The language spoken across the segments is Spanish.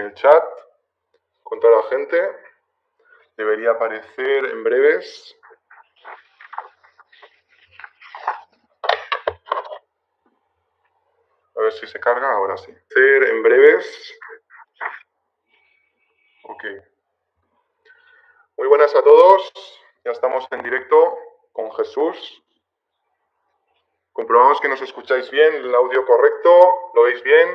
el chat con toda la gente. Debería aparecer en breves. A ver si se carga, ahora sí. En breves. Ok. Muy buenas a todos. Ya estamos en directo con Jesús. Comprobamos que nos escucháis bien, el audio correcto, ¿lo veis bien?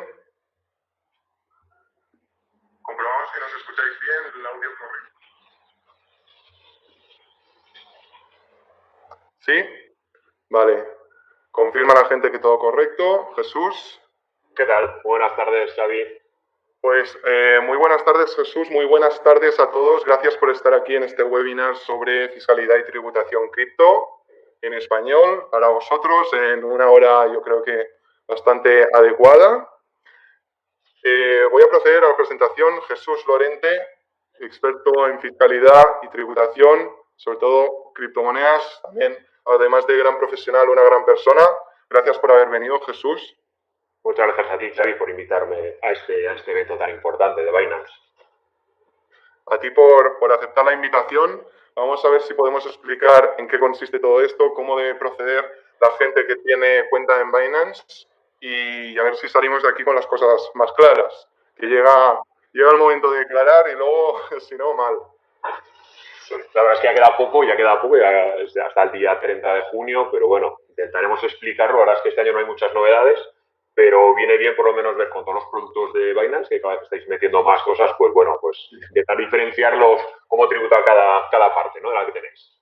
Comprobamos que nos escucháis bien, el audio correcto. ¿Sí? Vale. Confirma la gente que todo correcto. Jesús. ¿Qué tal? Buenas tardes, Xavi. Pues muy buenas tardes, Jesús. Muy buenas tardes a todos. Gracias por estar aquí en este webinar sobre fiscalidad y tributación cripto en español para vosotros en una hora, yo creo que bastante adecuada. Voy a proceder a la presentación. Jesús Lorente, experto en fiscalidad y tributación, sobre todo criptomonedas, también, además de gran profesional, una gran persona. Gracias por haber venido, Jesús. Muchas gracias a ti, Xavi, por invitarme a este evento tan importante de Binance. A ti por aceptar la invitación. Vamos a ver si podemos explicar en qué consiste todo esto, cómo debe proceder la gente que tiene cuenta en Binance y a ver si salimos de aquí con las cosas más claras. Que llega el momento de declarar y luego, si no, mal. La verdad es que ya queda poco, ya hasta el día 30 de junio, pero bueno, intentaremos explicarlo. La verdad es que este año no hay muchas novedades, pero viene bien por lo menos ver con todos los productos de Binance, que cada vez estáis metiendo más cosas, pues bueno, pues intentar diferenciarlos, cómo tributar cada parte, ¿no?, de la que tenéis.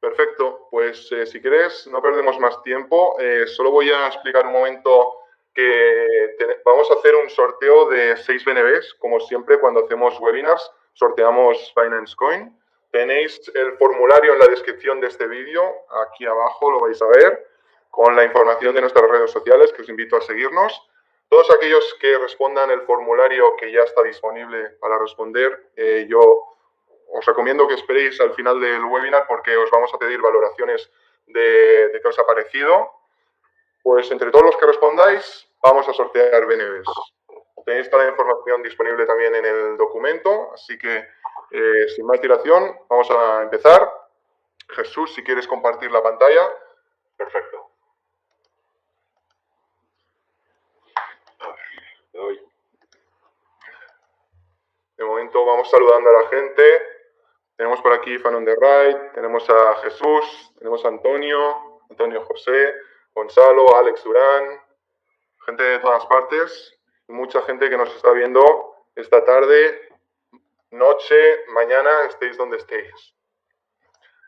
Perfecto, pues si quieres no perdemos más tiempo, solo voy a explicar un momento que vamos a hacer un sorteo de 6 BNBs, como siempre cuando hacemos webinars, sorteamos Binance Coin. Tenéis el formulario en la descripción de este vídeo, aquí abajo lo vais a ver, con la información de nuestras redes sociales, que os invito a seguirnos. Todos aquellos que respondan el formulario que ya está disponible para responder, yo os recomiendo que esperéis al final del webinar porque os vamos a pedir valoraciones de qué os ha parecido. Pues entre todos los que respondáis, vamos a sortear BNBs. Tenéis toda la información disponible también en el documento, así que sin más dilación, vamos a empezar. Jesús, si quieres compartir la pantalla. Perfecto. A ver, le doy. De momento vamos saludando a la gente. Tenemos por aquí Fan on the Right, tenemos a Jesús, tenemos a Antonio José, Gonzalo, Alex Durán, gente de todas partes, mucha gente que nos está viendo esta tarde, noche, mañana, estéis donde estéis.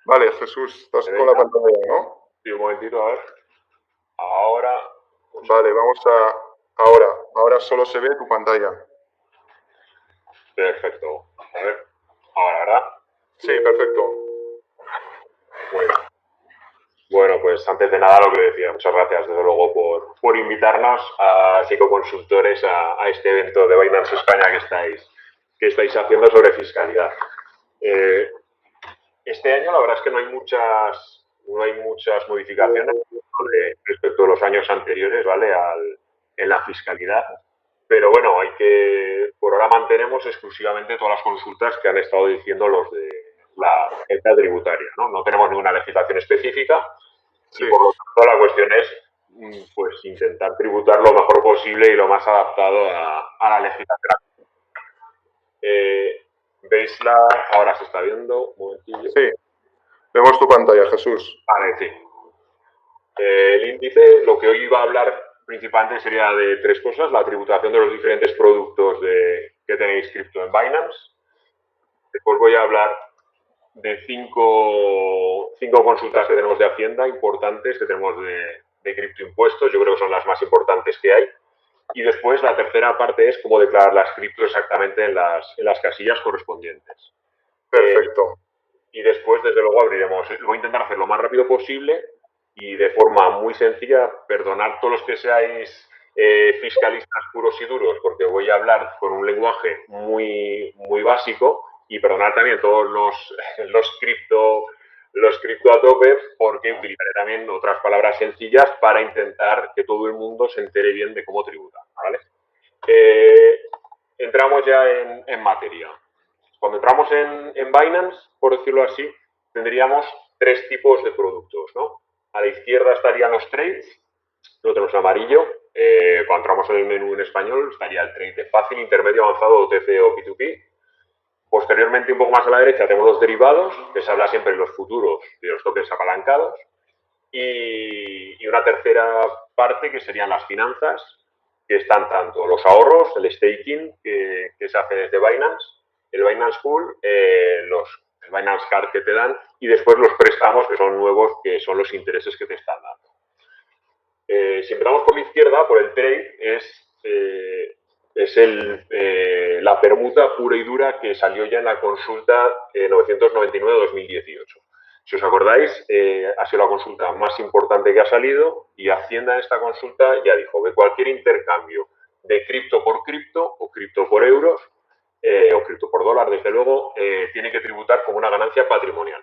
Vale, Jesús, estás con la pantalla, ¿no? Sí, un momentito, a ver. Ahora. Vale, vamos a... Ahora solo se ve tu pantalla. Perfecto. A ver. Ahora, ¿verdad? Sí, perfecto. Bueno, pues antes de nada lo que decía, muchas gracias desde luego por invitarnos a psicoconsultores a este evento de Binance España que estáis haciendo sobre fiscalidad. Este año la verdad es que no hay muchas modificaciones respecto a los años anteriores, ¿vale?, en la fiscalidad. Pero bueno, por ahora mantenemos exclusivamente todas las consultas que han estado diciendo los de la agencia tributaria, ¿no? No tenemos ninguna legislación específica. Sí. Y por lo tanto la cuestión es pues intentar tributar lo mejor posible y lo más adaptado a la legislación. ¿Veis ahora se está viendo? Un momentillo. Sí, vemos tu pantalla, Jesús. Vale, sí. El índice, lo que hoy iba a hablar principalmente sería de tres cosas: la tributación de los diferentes productos que tenéis cripto en Binance. Después voy a hablar de cinco consultas que tenemos de Hacienda importantes, que tenemos de criptoimpuestos. Yo creo que son las más importantes que hay. Y después la tercera parte es cómo declarar las criptos exactamente en las casillas correspondientes. Perfecto. Y después, desde luego, abriremos. Voy a intentar hacer lo más rápido posible y de forma muy sencilla. Perdonad todos los que seáis fiscalistas puros y duros, porque voy a hablar con un lenguaje muy, muy básico, y perdonad también todos los cripto a tope, porque utilizaré también otras palabras sencillas para intentar que todo el mundo se entere bien de cómo tributa, ¿vale? entramos ya en materia. Cuando entramos en Binance, por decirlo así, tendríamos tres tipos de productos, ¿no? A la izquierda estarían los trades, lo tenemos en amarillo. Cuando entramos en el menú en español estaría el trade de fácil, intermedio, avanzado, OTC o P2P. Posteriormente, un poco más a la derecha, tenemos los derivados, que se habla siempre de los futuros y de los tokens apalancados. Y una tercera parte que serían las finanzas, que están tanto los ahorros, el staking que se hace desde Binance, el Binance Pool, el Binance Card que te dan y después los préstamos que son nuevos, que son los intereses que te están dando. Si empezamos por la izquierda, por el trade, es la permuta pura y dura que salió ya en la consulta 999-2018. Si os acordáis, ha sido la consulta más importante que ha salido y Hacienda en esta consulta ya dijo que cualquier intercambio de cripto por cripto o cripto por euros o cripto por dólar, desde luego, tiene que tributar como una ganancia patrimonial.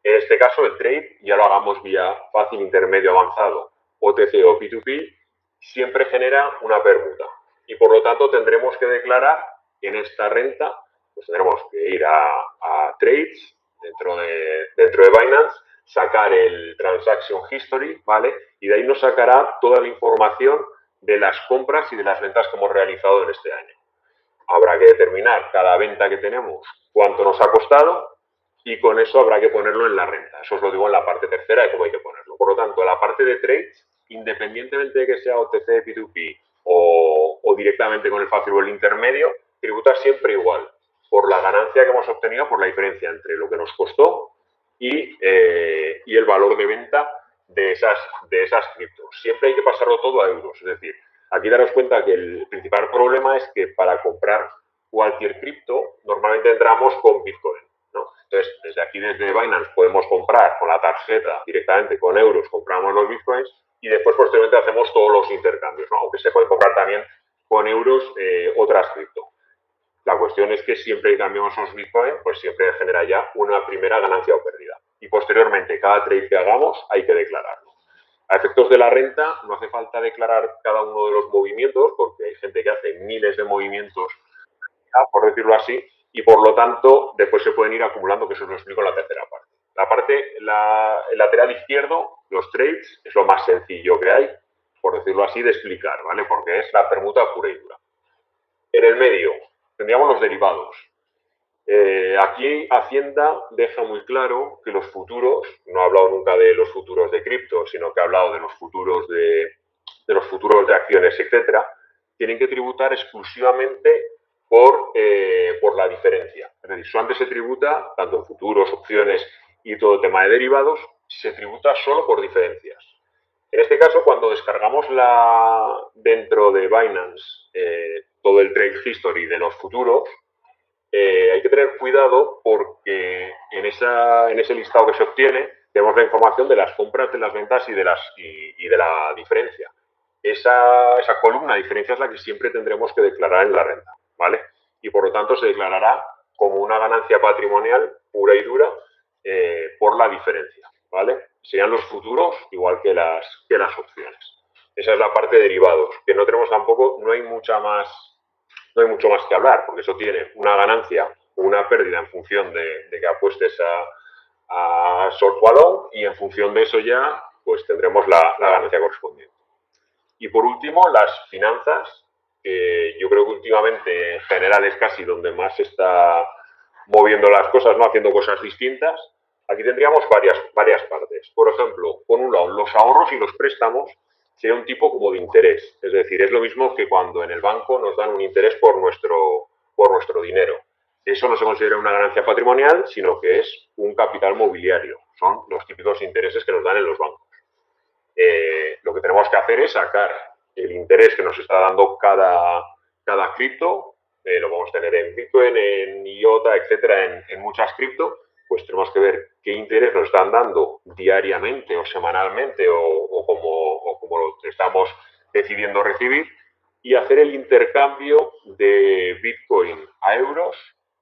En este caso, el trade, ya lo hagamos vía fácil, intermedio, avanzado, OTC o P2P, siempre genera una permuta. Y por lo tanto tendremos que declarar en esta renta, pues tendremos que ir a trades dentro de Binance, sacar el Transaction History, ¿vale? Y de ahí nos sacará toda la información de las compras y de las ventas que hemos realizado en este año. Habrá que determinar cada venta que tenemos cuánto nos ha costado y con eso habrá que ponerlo en la renta. Eso os lo digo en la parte tercera de cómo hay que ponerlo. Por lo tanto, la parte de trades, independientemente de que sea OTC, P2P o directamente con el fácil o el intermedio, tributa siempre igual por la ganancia que hemos obtenido, por la diferencia entre lo que nos costó y el valor de venta de esas criptos. Siempre hay que pasarlo todo a euros. Es decir, aquí daros cuenta que el principal problema es que para comprar cualquier cripto, normalmente entramos con Bitcoin, ¿no? Entonces, desde aquí, desde Binance, podemos comprar con la tarjeta directamente con euros, compramos los Bitcoins y después posteriormente hacemos todos los intercambios, ¿no? Aunque se puede comprar también con euros otras cripto. La cuestión es que siempre que cambiamos esos Bitcoin, pues siempre genera ya una primera ganancia o pérdida. Y posteriormente, cada trade que hagamos hay que declararlo. A efectos de la renta, no hace falta declarar cada uno de los movimientos, porque hay gente que hace miles de movimientos, por decirlo así, y por lo tanto, después se pueden ir acumulando, que eso os lo explico en la tercera parte. El lateral izquierdo, los trades, es lo más sencillo que hay, por decirlo así, de explicar, ¿vale? Porque es la permuta pura y dura. En el medio, tendríamos los derivados. Aquí Hacienda deja muy claro que los futuros, no ha hablado nunca de los futuros de cripto, sino que ha hablado de los futuros de acciones, etcétera, tienen que tributar exclusivamente por la diferencia. Es decir, solamente se tributa, tanto en futuros, opciones y todo el tema de derivados, se tributa solo por diferencias. En este caso, cuando descargamos dentro de Binance todo el trade history de los futuros, hay que tener cuidado porque en ese listado que se obtiene tenemos la información de las compras, de las ventas y de la diferencia. Esa columna de diferencia es la que siempre tendremos que declarar en la renta, ¿vale? Y por lo tanto se declarará como una ganancia patrimonial pura y dura por la diferencia, ¿vale? Serían los futuros igual que las opciones. Esa es la parte de derivados, que no tenemos tampoco, no hay mucho más que hablar, porque eso tiene una ganancia o una pérdida en función de que apuestes a short o a long, y en función de eso ya pues tendremos la ganancia correspondiente. Y por último, las finanzas, que yo creo que últimamente en general es casi donde más se está moviendo las cosas, ¿no? Haciendo cosas distintas. Aquí tendríamos varias partes. Por ejemplo, por un lado, los ahorros y los préstamos sería un tipo como de interés. Es decir, es lo mismo que cuando en el banco nos dan un interés por nuestro dinero. Eso no se considera una ganancia patrimonial, sino que es un capital mobiliario. Son los típicos intereses que nos dan en los bancos. Lo que tenemos que hacer es sacar el interés que nos está dando cada cripto, lo podemos tener en Bitcoin, en IOTA, etcétera, en muchas cripto, pues tenemos que ver qué interés nos están dando diariamente o semanalmente o como lo estamos decidiendo recibir, y hacer el intercambio de Bitcoin a euros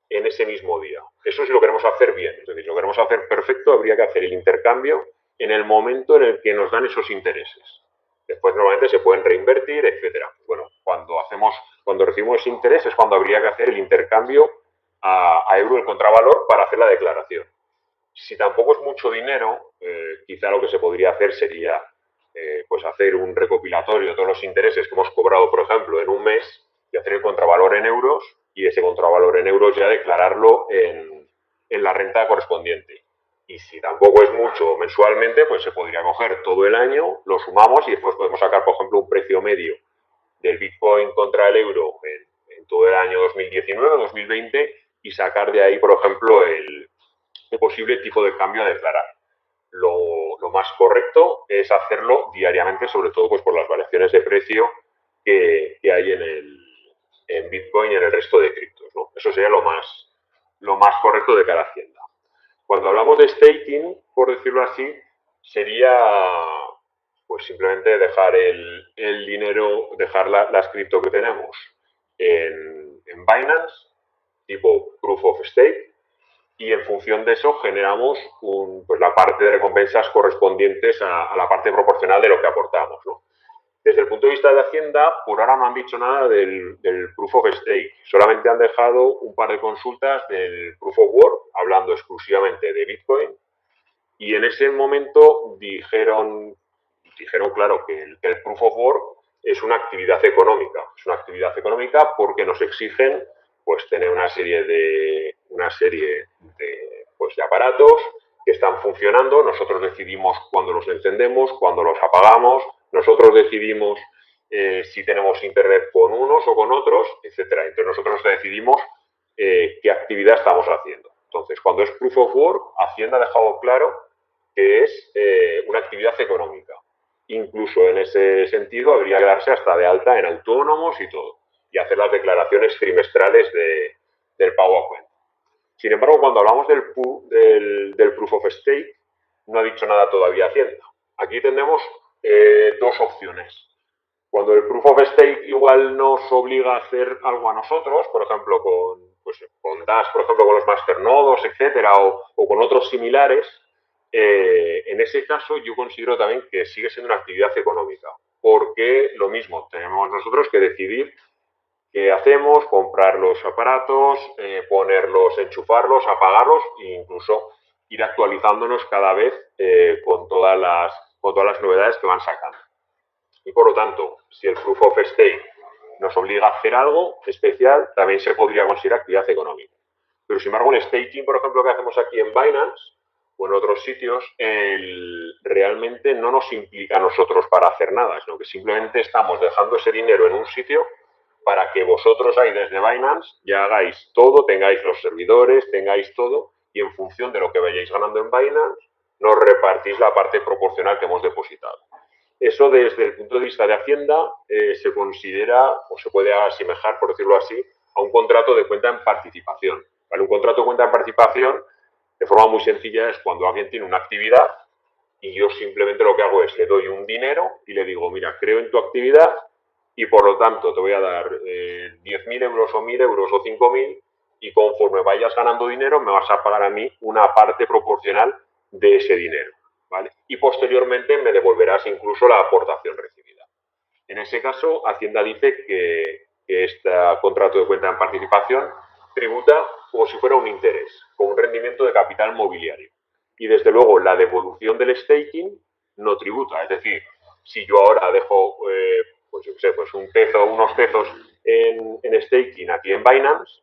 en ese mismo día. Eso si lo queremos hacer bien, es decir, si lo queremos hacer perfecto, habría que hacer el intercambio en el momento en el que nos dan esos intereses. Después normalmente se pueden reinvertir, etcétera. Bueno, cuando hacemos Cuando recibimos ese interés es cuando habría que hacer el intercambio a euro el contravalor para hacer la declaración. Si tampoco es mucho dinero, quizá lo que se podría hacer sería pues hacer un recopilatorio de todos los intereses que hemos cobrado, por ejemplo, en un mes y hacer el contravalor en euros y ese contravalor en euros ya declararlo en la renta correspondiente. Y si tampoco es mucho mensualmente, pues se podría coger todo el año, lo sumamos y después podemos sacar, por ejemplo, un precio medio del Bitcoin contra el euro en todo el año 2019, 2020 y sacar de ahí, por ejemplo, el posible tipo de cambio a declarar. Lo más correcto es hacerlo diariamente, sobre todo pues por las variaciones de precio que hay en Bitcoin y en el resto de criptos, ¿no? Eso sería lo más correcto de cada hacienda. Cuando hablamos de staking, por decirlo así, sería pues simplemente dejar el dinero, dejar las cripto que tenemos en Binance, tipo Proof of Stake, y en función de eso generamos pues la parte de recompensas correspondientes a la parte proporcional de lo que aportamos, ¿no? Desde el punto de vista de Hacienda, por ahora no han dicho nada del Proof of Stake. Solamente han dejado un par de consultas del Proof of Work, hablando exclusivamente de Bitcoin. Y en ese momento dijeron claro, que el Proof of Work es una actividad económica. Es una actividad económica porque nos exigen pues tener una serie de pues, de aparatos que están funcionando. Nosotros decidimos cuándo los encendemos, cuándo los apagamos. Nosotros decidimos si tenemos internet con unos o con otros, etcétera. Entonces nosotros decidimos qué actividad estamos haciendo. Entonces, cuando es Proof of Work, Hacienda ha dejado claro que es una actividad económica. Incluso en ese sentido habría que darse hasta de alta en autónomos y todo, y hacer las declaraciones trimestrales del pago a cuenta. Sin embargo, cuando hablamos del Proof of Stake, no ha dicho nada todavía Hacienda. Aquí tenemos dos opciones. Cuando el Proof of Stake igual nos obliga a hacer algo a nosotros, por ejemplo, con Dash, por ejemplo, con los masternodos, etcétera, o con otros similares, en ese caso yo considero también que sigue siendo una actividad económica, porque lo mismo, tenemos nosotros que decidir qué hacemos, comprar los aparatos, ponerlos, enchufarlos, apagarlos e incluso ir actualizándonos cada vez con todas las novedades que van sacando. Y por lo tanto, si el Proof of Stake nos obliga a hacer algo especial, también se podría considerar actividad económica. Pero sin embargo, el staking, por ejemplo, que hacemos aquí en Binance o en otros sitios, realmente no nos implica a nosotros para hacer nada, sino que simplemente estamos dejando ese dinero en un sitio para que vosotros ahí desde Binance ya hagáis todo, tengáis los servidores, tengáis todo, y en función de lo que vayáis ganando en Binance, nos repartís la parte proporcional que hemos depositado. Eso desde el punto de vista de Hacienda se considera o se puede asemejar, por decirlo así, a un contrato de cuenta en participación. ¿Vale? Un contrato de cuenta en participación, de forma muy sencilla, es cuando alguien tiene una actividad y yo simplemente lo que hago es le doy un dinero y le digo, mira, creo en tu actividad y por lo tanto te voy a dar 10.000 euros o 1.000 euros o 5.000 y conforme vayas ganando dinero me vas a pagar a mí una parte proporcional de ese dinero. ¿Vale? Y posteriormente me devolverás incluso la aportación recibida. En ese caso, Hacienda dice que este contrato de cuenta en participación tributa como si fuera un interés, con un rendimiento de capital mobiliario. Y desde luego la devolución del staking no tributa. Es decir, si yo ahora dejo pues, yo qué sé, pues unos tezos en staking aquí en Binance,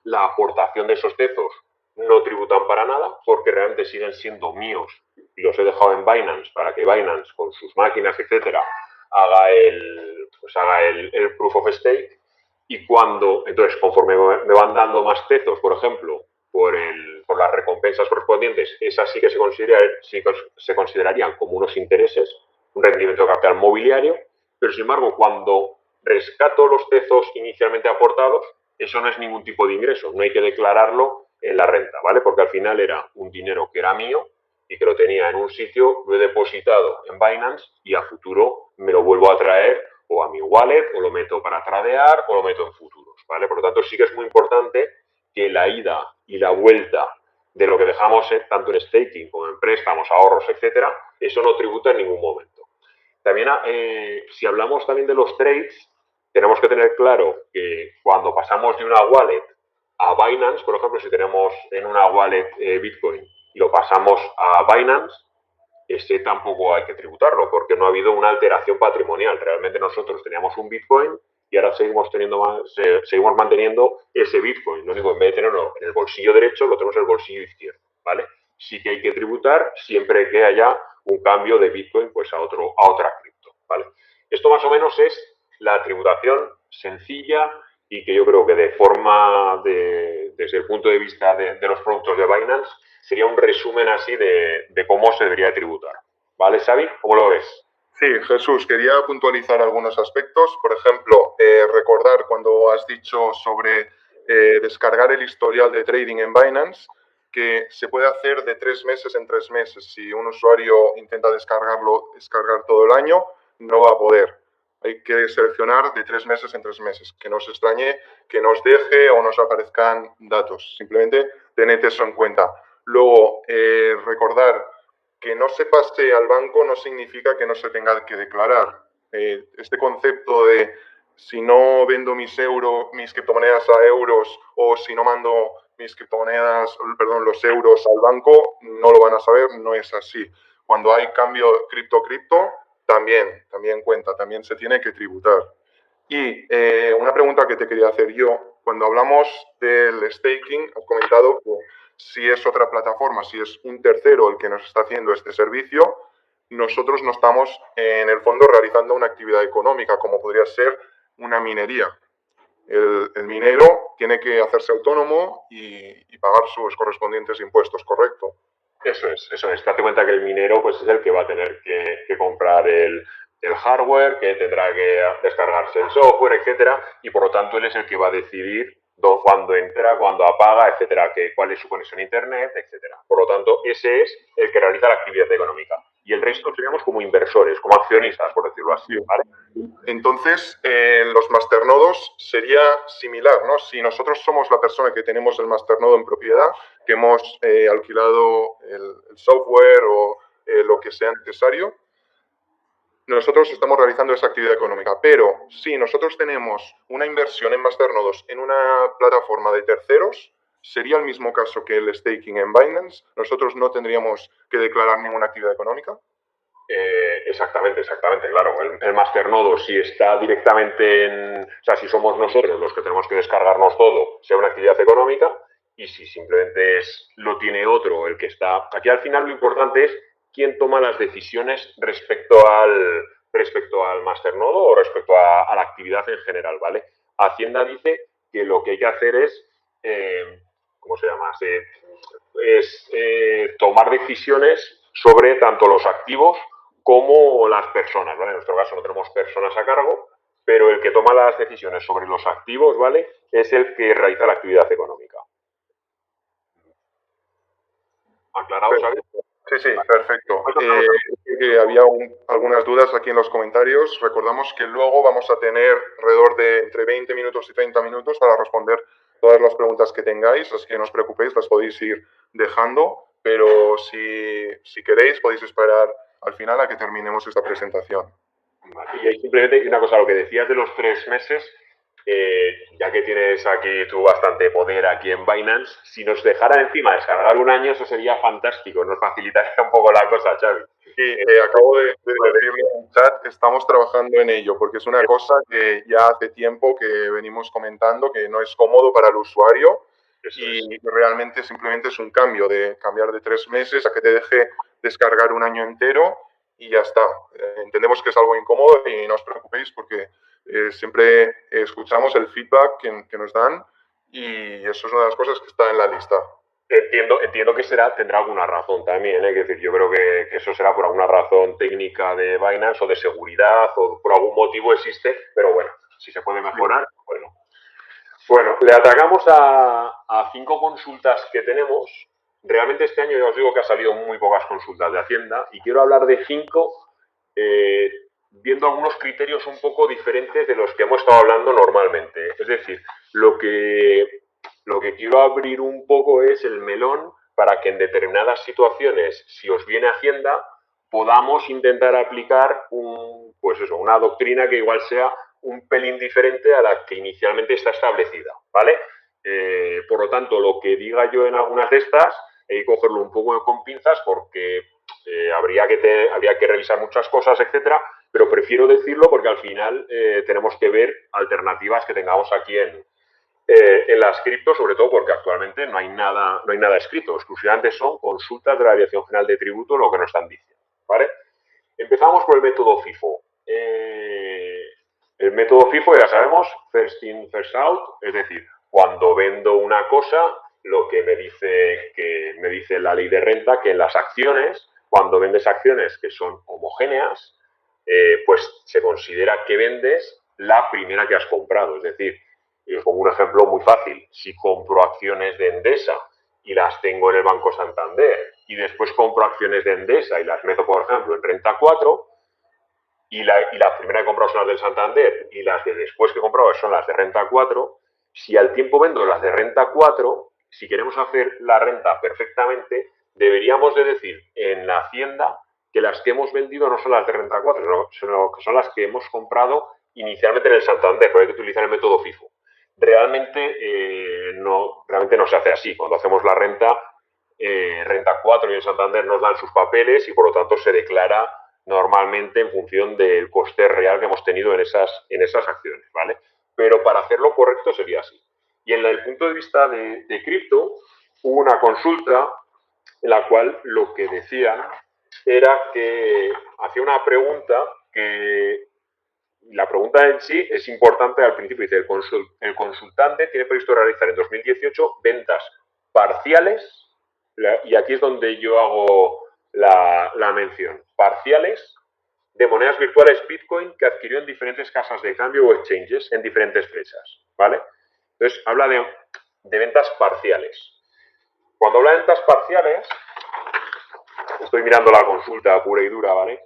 la aportación de esos tezos no tributan para nada porque realmente siguen siendo míos y los he dejado en Binance para que Binance con sus máquinas, etcétera, haga el proof of stake y entonces conforme me van dando más tezos, por ejemplo, por las recompensas correspondientes, esas sí que se considerarían como unos intereses, un rendimiento de capital mobiliario, pero sin embargo cuando rescato los tezos inicialmente aportados, eso no es ningún tipo de ingreso, no hay que declararlo en la renta, ¿vale? Porque al final era un dinero que era mío y que lo tenía en un sitio, lo he depositado en Binance y a futuro me lo vuelvo a traer o a mi wallet o lo meto para tradear o lo meto en futuros, ¿vale? Por lo tanto, sí que es muy importante que la ida y la vuelta de lo que dejamos tanto en staking como en préstamos, ahorros, etcétera, eso no tributa en ningún momento. También, si hablamos también de los trades, tenemos que tener claro que cuando pasamos de una wallet a Binance, por ejemplo, si tenemos en una wallet Bitcoin y lo pasamos a Binance, ese tampoco hay que tributarlo porque no ha habido una alteración patrimonial. Realmente nosotros teníamos un Bitcoin y ahora seguimos manteniendo ese Bitcoin. Lo único, en vez de tenerlo en el bolsillo derecho, lo tenemos en el bolsillo izquierdo, ¿vale? Sí que hay que tributar siempre que haya un cambio de Bitcoin pues a otra cripto, ¿vale? Esto más o menos es la tributación sencilla y que yo creo que desde el punto de vista de los productos de Binance, sería un resumen así de cómo se debería tributar. ¿Vale, Xavi? ¿Cómo lo ves? Sí, Jesús, quería puntualizar algunos aspectos. Por ejemplo, recordar cuando has dicho sobre descargar el historial de trading en Binance, que se puede hacer de 3 meses en 3 meses. Si un usuario intenta descargar todo el año, no va a poder. Hay que seleccionar de 3 meses en 3 meses. Que no os extrañe que nos deje o nos aparezcan datos. Simplemente tened eso en cuenta. Luego, recordar que no se pase al banco no significa que no se tenga que declarar. Este concepto de si no vendo mis criptomonedas a euros o si no mando los euros al banco, no lo van a saber, no es así. Cuando hay cambio cripto, también cuenta, también se tiene que tributar. Y una pregunta que te quería hacer yo, cuando hablamos del staking, has comentado que si es otra plataforma, si es un tercero el que nos está haciendo este servicio, nosotros no estamos en el fondo realizando una actividad económica, como podría ser una minería. El minero tiene que hacerse autónomo y pagar sus correspondientes impuestos, ¿correcto? Eso es. Date cuenta que el minero pues es el que va a tener que comprar el hardware, que tendrá que descargarse el software, etcétera, y por lo tanto él es el que va a decidir cuándo entra, cuándo apaga, etcétera, cuál es su conexión a internet, etcétera. Por lo tanto, ese es el que realiza la actividad económica. Y el resto seríamos como inversores, como accionistas, por decirlo así, ¿vale? Entonces, los masternodos sería similar, ¿no? Si nosotros somos la persona que tenemos el masternodo en propiedad, que hemos alquilado el software o lo que sea necesario, nosotros estamos realizando esa actividad económica. Pero si nosotros tenemos una inversión en masternodos en una plataforma de terceros, sería el mismo caso que el staking en Binance. Nosotros no tendríamos que declarar ninguna actividad económica. Exactamente, claro. El masternodo, si está directamente o sea, si somos nosotros los que tenemos que descargarnos todo, sea una actividad económica, y si simplemente lo tiene otro el que está. Aquí al final lo importante es quién toma las decisiones respecto al masternodo o respecto a la actividad en general, ¿vale? Hacienda dice que lo que hay que hacer es, ¿cómo se llama? Tomar decisiones sobre tanto los activos como las personas, ¿vale? En nuestro caso no tenemos personas a cargo, pero el que toma las decisiones sobre los activos, ¿vale? Es el que realiza la actividad económica. ¿Aclarado, ¿sabes? Sí, perfecto. Había algunas dudas aquí en los comentarios. Recordamos que luego vamos a tener alrededor de entre 20 minutos y 30 minutos para responder todas las preguntas que tengáis, así que no os preocupéis, las podéis ir dejando, pero si queréis podéis esperar al final a que terminemos esta presentación. Vale. Y ahí simplemente una cosa, lo que decías de los 3 meses, ya que tienes aquí tú bastante poder aquí en Binance, si nos dejaran encima descargar un año, eso sería fantástico, nos facilitaría un poco la cosa, Xavi. Sí, acabo de decirle en el chat que estamos trabajando en ello, porque es una cosa que ya hace tiempo que venimos comentando, que no es cómodo para el usuario y realmente simplemente es un cambio, de cambiar de 3 meses a que te deje descargar un año entero y ya está. Entendemos que es algo incómodo y no os preocupéis porque siempre escuchamos el feedback que nos dan y eso es una de las cosas que está en la lista. Entiendo que tendrá alguna razón también, ¿eh? Es decir, yo creo que eso será por alguna razón técnica de Binance o de seguridad o por algún motivo existe, pero bueno, si se puede mejorar, bueno. Bueno, le atacamos a 5 consultas que tenemos. Realmente este año ya os digo que ha salido muy pocas consultas de Hacienda y quiero hablar de 5 viendo algunos criterios un poco diferentes de los que hemos estado hablando normalmente. Es decir, lo que quiero abrir un poco es el melón para que en determinadas situaciones, si os viene Hacienda, podamos intentar aplicar una doctrina que igual sea un pelín diferente a la que inicialmente está establecida, ¿vale? Por lo tanto, lo que diga yo en algunas de estas hay que cogerlo un poco con pinzas porque habría que revisar muchas cosas, etcétera, pero prefiero decirlo porque al final tenemos que ver alternativas que tengamos aquí en las cripto, sobre todo porque actualmente no hay nada escrito, exclusivamente son consultas de la Dirección General de Tributo lo que nos están diciendo, ¿vale? Empezamos por el método FIFO. El método FIFO, ya sabemos, first in, first out, es decir, cuando vendo una cosa, lo que me dice la ley de renta, que en las acciones, cuando vendes acciones que son homogéneas, pues se considera que vendes la primera que has comprado. Es decir, y os pongo un ejemplo muy fácil. Si compro acciones de Endesa y las tengo en el Banco Santander y después compro acciones de Endesa y las meto, por ejemplo, en Renta 4 y la primera que he comprado son las del Santander y las de después que he comprado son las de Renta 4, si al tiempo vendo las de Renta 4, si queremos hacer la renta perfectamente, deberíamos de decir en la Hacienda que las que hemos vendido no son las de Renta 4, sino que son las que hemos comprado inicialmente en el Santander, pero hay que utilizar el método FIFO. Realmente no se hace así. Cuando hacemos la Renta 4 y el Santander nos dan sus papeles y por lo tanto se declara normalmente en función del coste real que hemos tenido en esas acciones, ¿vale? Pero para hacerlo correcto sería así. Y en el punto de vista de cripto, hubo una consulta en la cual lo que decían era que hacía una pregunta que la pregunta en sí es importante al principio. Dice, el consultante tiene previsto realizar en 2018 ventas parciales, y aquí es donde yo hago la mención, parciales de monedas virtuales Bitcoin que adquirió en diferentes casas de cambio o exchanges en diferentes fechas, ¿vale? Entonces, habla de ventas parciales. Cuando habla de ventas parciales, estoy mirando la consulta pura y dura, ¿vale?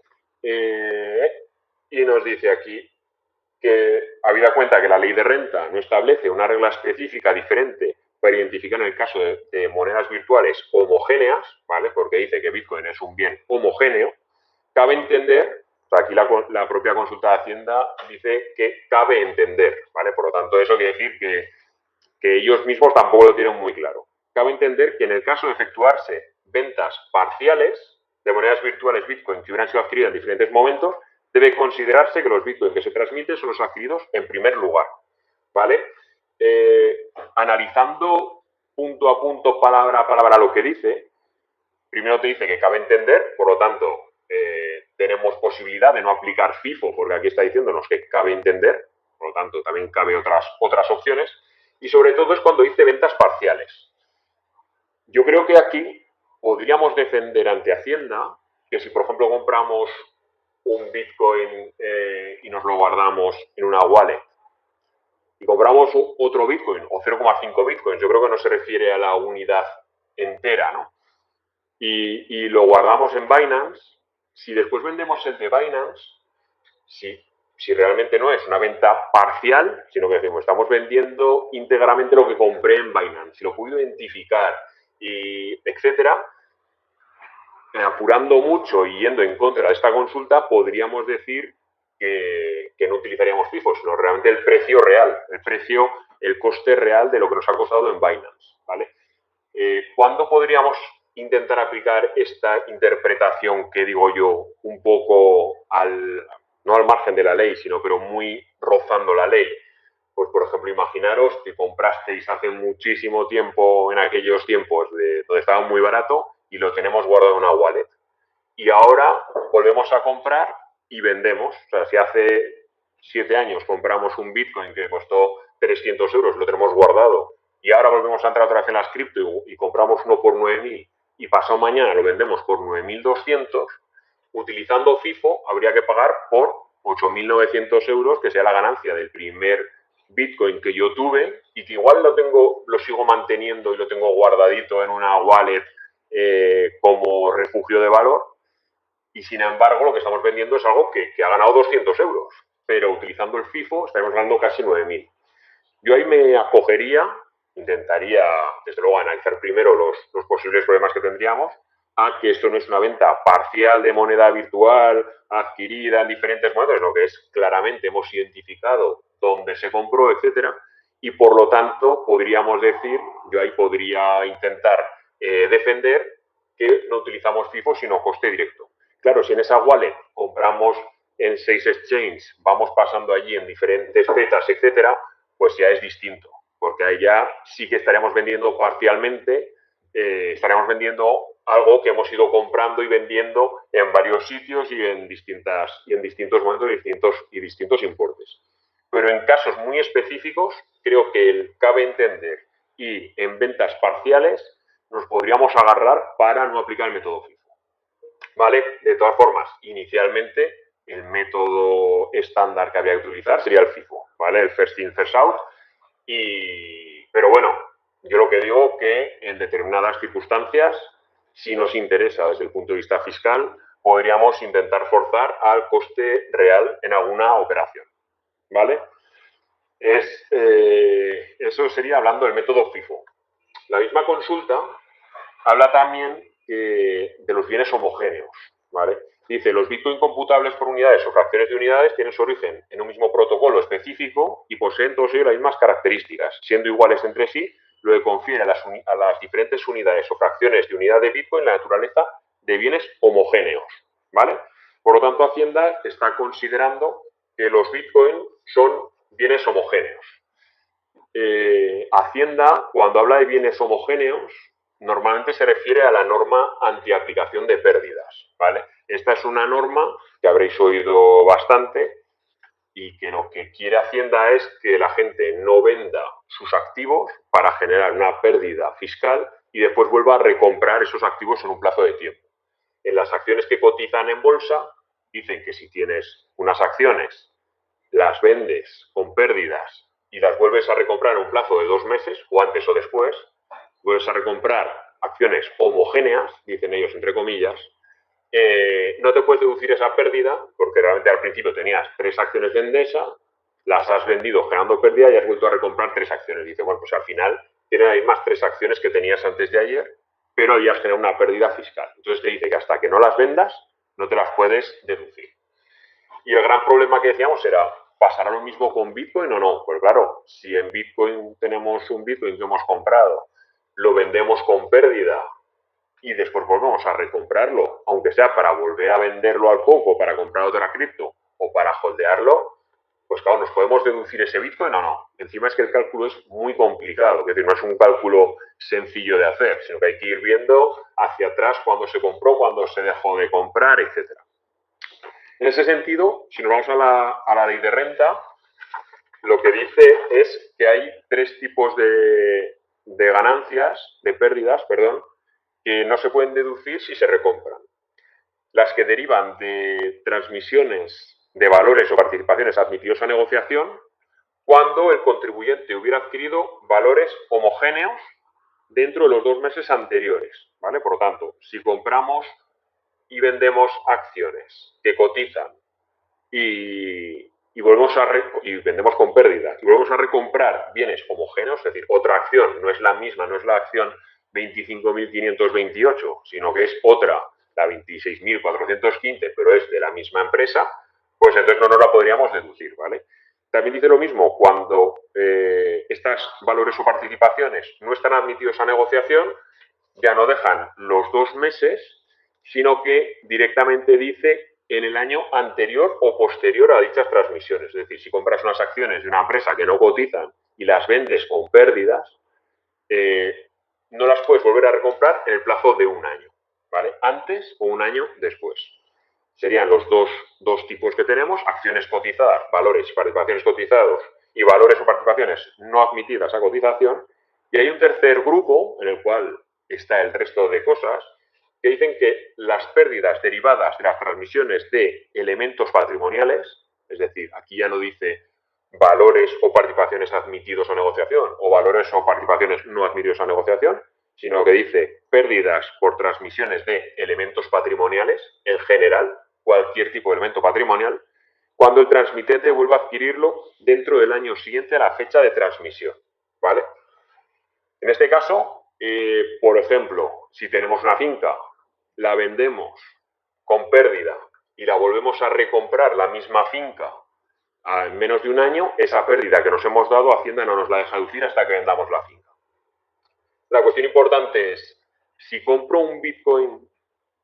Y nos dice aquí que, habida cuenta que la ley de renta no establece una regla específica diferente para identificar en el caso de monedas virtuales homogéneas, ¿vale? Porque dice que Bitcoin es un bien homogéneo, cabe entender, o sea, aquí la propia consulta de Hacienda dice que cabe entender, ¿vale? Por lo tanto, eso quiere decir que ellos mismos tampoco lo tienen muy claro. Cabe entender que en el caso de efectuarse ventas parciales de monedas virtuales Bitcoin que hubieran sido adquiridas en diferentes momentos, debe considerarse que los Bitcoin que se transmiten son los adquiridos en primer lugar, ¿vale? Analizando punto a punto, palabra a palabra lo que dice, primero te dice que cabe entender, por lo tanto, tenemos posibilidad de no aplicar FIFO, porque aquí está diciéndonos que cabe entender, por lo tanto, también cabe otras opciones, y sobre todo es cuando dice ventas parciales. Yo creo que aquí podríamos defender ante Hacienda que si, por ejemplo, compramos un Bitcoin y nos lo guardamos en una wallet y compramos otro Bitcoin o 0,5 Bitcoins, yo creo que no se refiere a la unidad entera, ¿no? Y lo guardamos en Binance, si después vendemos el de Binance, si realmente no es una venta parcial, sino que decimos, estamos vendiendo íntegramente lo que compré en Binance, si lo puedo identificar, y etcétera, apurando mucho y yendo en contra de esta consulta, podríamos decir que no utilizaríamos FIFO, sino realmente el precio real, el coste real de lo que nos ha costado en Binance, ¿vale? ¿Cuándo podríamos intentar aplicar esta interpretación que digo yo un poco no al margen de la ley, sino pero muy rozando la ley? Pues, por ejemplo, imaginaros que comprasteis hace muchísimo tiempo, en aquellos tiempos donde estaba muy barato, y lo tenemos guardado en una wallet. Y ahora volvemos a comprar y vendemos. O sea, si hace 7 años compramos un Bitcoin que costó 300 euros, lo tenemos guardado, y ahora volvemos a entrar otra vez en las cripto y compramos uno por 9.000 y pasado mañana lo vendemos por 9.200, utilizando FIFO habría que pagar por 8.900 euros, que sea la ganancia del primer Bitcoin que yo tuve y que igual lo sigo manteniendo y lo tengo guardadito en una wallet como refugio de valor, y sin embargo lo que estamos vendiendo es algo que ha ganado 200 euros, pero utilizando el FIFO estaremos ganando casi 9.000. Yo ahí me acogería, intentaría desde luego analizar primero los posibles problemas que tendríamos, a que esto no es una venta parcial de moneda virtual adquirida en diferentes monedas, sino que es claramente hemos identificado dónde se compró, etcétera, y por lo tanto podríamos decir, yo ahí podría intentar defender que no utilizamos FIFO sino coste directo. Claro, si en esa wallet compramos en 6 exchanges, vamos pasando allí en diferentes fetas, etcétera, pues ya es distinto, porque ahí ya sí que estaríamos vendiendo parcialmente, estaremos vendiendo algo que hemos ido comprando y vendiendo en varios sitios y en distintos momentos y distintos importes. Pero en casos muy específicos, creo que cabe entender y en ventas parciales nos podríamos agarrar para no aplicar el método FIFO. ¿Vale? De todas formas, inicialmente el método estándar que había que utilizar sería el FIFO, ¿vale? El first in, first out. Pero bueno, yo lo que digo que en determinadas circunstancias, si nos interesa desde el punto de vista fiscal, podríamos intentar forzar al coste real en alguna operación, ¿vale? Eso sería hablando del método FIFO. La misma consulta habla también de los bienes homogéneos, ¿vale? Dice, los Bitcoin computables por unidades o fracciones de unidades tienen su origen en un mismo protocolo específico y poseen todos ellos las mismas características, siendo iguales entre sí, lo que confiere a las diferentes unidades o fracciones de unidad de Bitcoin la naturaleza de bienes homogéneos, ¿vale? Por lo tanto, Hacienda está considerando que los Bitcoin son bienes homogéneos. Hacienda, cuando habla de bienes homogéneos, normalmente se refiere a la norma antiaplicación de pérdidas, ¿vale? Esta es una norma que habréis oído bastante y que lo que quiere Hacienda es que la gente no venda sus activos para generar una pérdida fiscal y después vuelva a recomprar esos activos en un plazo de tiempo. En las acciones que cotizan en bolsa, dicen que si tienes unas acciones, las vendes con pérdidas y las vuelves a recomprar en un plazo de 2 meses, o antes o después, vuelves a recomprar acciones homogéneas, dicen ellos entre comillas, no te puedes deducir esa pérdida porque realmente al principio tenías 3 acciones de Endesa, las has vendido generando pérdida y has vuelto a recomprar 3 acciones. Dice, bueno, pues al final tienes las mismas 3 acciones que tenías antes de ayer, pero habías generado una pérdida fiscal. Entonces te dice que hasta que no las vendas, no te las puedes deducir. Y el gran problema que decíamos era, ¿pasará lo mismo con Bitcoin o no? Pues claro, si en Bitcoin tenemos un Bitcoin que hemos comprado, lo vendemos con pérdida y después volvemos a recomprarlo, aunque sea para volver a venderlo al poco, para comprar otra cripto o para holdearlo, pues claro, ¿nos podemos deducir ese Bitcoin o no? Encima es que el cálculo es muy complicado, es decir, no es un cálculo sencillo de hacer, sino que hay que ir viendo hacia atrás cuándo se compró, cuándo se dejó de comprar, etcétera. En ese sentido, si nos vamos a la ley de renta, lo que dice es que hay 3 tipos de ganancias, de pérdidas, perdón, que no se pueden deducir si se recompran. Las que derivan de transmisiones de valores o participaciones admitidos a negociación cuando el contribuyente hubiera adquirido valores homogéneos dentro de los 2 meses anteriores, ¿vale? Por lo tanto, si compramos y vendemos acciones que cotizan y vendemos con pérdida y volvemos a recomprar bienes homogéneos, es decir, otra acción no es la misma, no es la acción 25.528, sino que es otra, la 26.415, pero es de la misma empresa, pues entonces no nos la podríamos deducir, ¿vale? También dice lo mismo cuando estos valores o participaciones no están admitidos a negociación, ya no dejan los 2 meses, sino que directamente dice en el año anterior o posterior a dichas transmisiones. Es decir, si compras unas acciones de una empresa que no cotizan y las vendes con pérdidas, no las puedes volver a recomprar en el plazo de 1 año, ¿vale? Antes o 1 año después. Serían los dos tipos que tenemos, acciones cotizadas, valores y participaciones cotizados y valores o participaciones no admitidas a cotización. Y hay un tercer grupo en el cual está el resto de cosas que dicen que las pérdidas derivadas de las transmisiones de elementos patrimoniales, es decir, aquí ya no dice valores o participaciones admitidos a negociación o valores o participaciones no admitidos a negociación, sino que dice pérdidas por transmisiones de elementos patrimoniales en general, cualquier tipo de elemento patrimonial, cuando el transmitente vuelva a adquirirlo dentro del año siguiente a la fecha de transmisión, ¿vale? En este caso, por ejemplo, si tenemos una finca la vendemos con pérdida y la volvemos a recomprar la misma finca en menos de un año, esa pérdida que nos hemos dado, Hacienda no nos la deja deducir hasta que vendamos la finca. La cuestión importante es, si compro un Bitcoin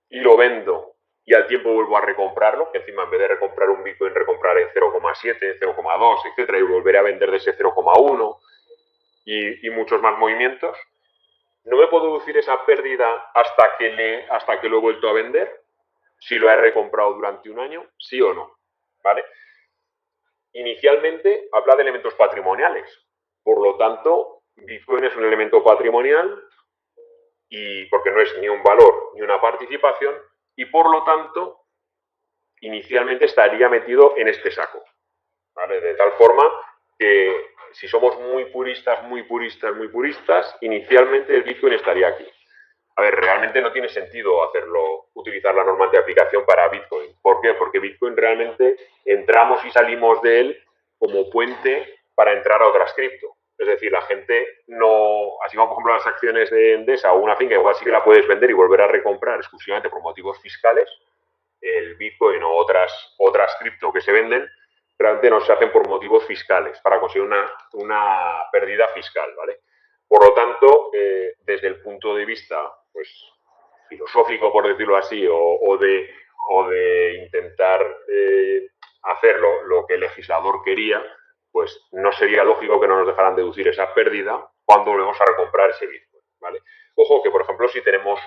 y lo vendo y al tiempo vuelvo a recomprarlo, que encima en vez de recomprar un Bitcoin, recomprar en 0,7, 0,2, etcétera, y volveré a vender de ese 0,1 y muchos más movimientos, no me puedo deducir esa pérdida hasta que lo he vuelto a vender, si lo he recomprado durante un año, sí o no, ¿vale? Inicialmente habla de elementos patrimoniales, por lo tanto, Bitcoin es un elemento patrimonial y porque no es ni un valor ni una participación y por lo tanto inicialmente estaría metido en este saco, ¿vale? De tal forma que si somos muy puristas, inicialmente el Bitcoin estaría aquí. A ver, realmente no tiene sentido utilizar la norma de aplicación para Bitcoin. ¿Por qué? Porque Bitcoin realmente entramos y salimos de él como puente para entrar a otras cripto. Es decir, la gente no, así como por ejemplo las acciones de Endesa o una finca, igual sí que la puedes vender y volver a recomprar exclusivamente por motivos fiscales, el Bitcoin o otras cripto que se venden, realmente no se hacen por motivos fiscales, para conseguir una pérdida fiscal, ¿vale? Por lo tanto, desde el punto de vista, pues, filosófico, por decirlo así, o de intentar hacer lo que el legislador quería, pues no sería lógico que no nos dejaran deducir esa pérdida cuando volvemos a recomprar ese Bitcoin, ¿vale? Ojo que, por ejemplo, si tenemos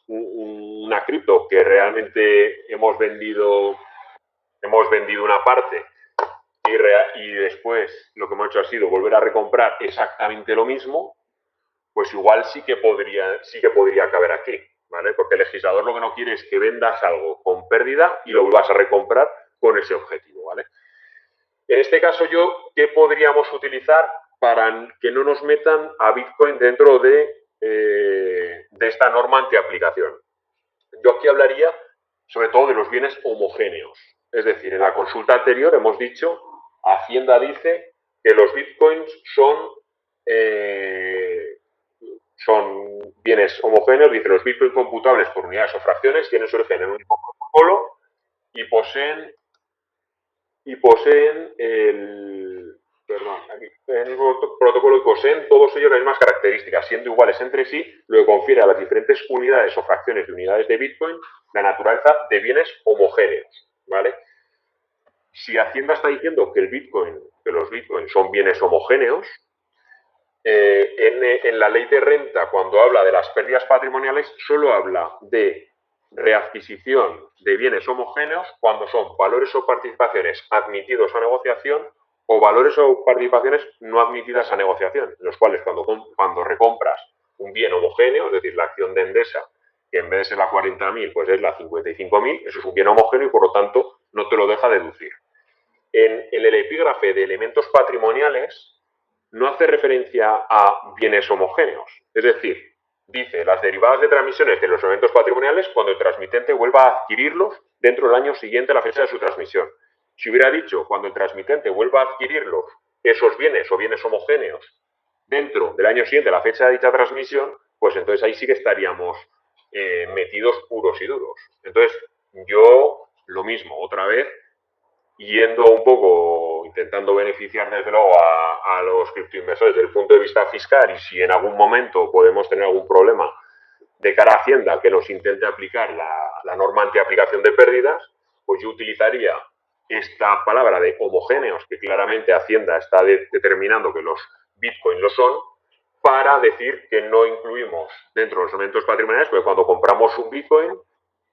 una cripto que realmente hemos vendido una parte y después lo que hemos hecho ha sido volver a recomprar exactamente lo mismo, pues igual sí que podría caber aquí, ¿vale? Porque el legislador lo que no quiere es que vendas algo con pérdida y lo vuelvas a recomprar con ese objetivo, ¿vale? En este caso ¿qué podríamos utilizar para que no nos metan a Bitcoin dentro de esta norma antiaplicación? Yo aquí hablaría sobre todo de los bienes homogéneos. Es decir, en la consulta anterior hemos dicho, Hacienda dice que los bitcoins son bienes homogéneos, dice los bitcoins computables por unidades o fracciones tienen su origen en un único protocolo y poseen en un protocolo y poseen todos ellos las mismas características, siendo iguales entre sí, lo que confiere a las diferentes unidades o fracciones de unidades de Bitcoin la naturaleza de bienes homogéneos, ¿vale? Si Hacienda está diciendo que los Bitcoins son bienes homogéneos, en la ley de renta, cuando habla de las pérdidas patrimoniales, solo habla de readquisición de bienes homogéneos cuando son valores o participaciones admitidos a negociación o valores o participaciones no admitidas a negociación, en los cuales cuando recompras un bien homogéneo, es decir, la acción de Endesa, que en vez de ser la 40.000, pues es la 55.000, eso es un bien homogéneo y por lo tanto no te lo deja deducir. En el epígrafe de elementos patrimoniales no hace referencia a bienes homogéneos. Es decir, dice las derivadas de transmisiones de los elementos patrimoniales cuando el transmitente vuelva a adquirirlos dentro del año siguiente a la fecha de su transmisión. Si hubiera dicho cuando el transmitente vuelva a adquirirlos, esos bienes o bienes homogéneos dentro del año siguiente a la fecha de dicha transmisión, pues entonces ahí sí que estaríamos metidos puros y duros. Entonces, yo lo mismo, otra vez, yendo un poco, intentando beneficiar desde luego a los criptoinversores desde el punto de vista fiscal, y si en algún momento podemos tener algún problema de cara a Hacienda que nos intente aplicar la norma antiaplicación de pérdidas, pues yo utilizaría esta palabra de homogéneos, que claramente Hacienda está determinando que los bitcoins lo son, para decir que no incluimos dentro de los elementos patrimoniales, porque cuando compramos un bitcoin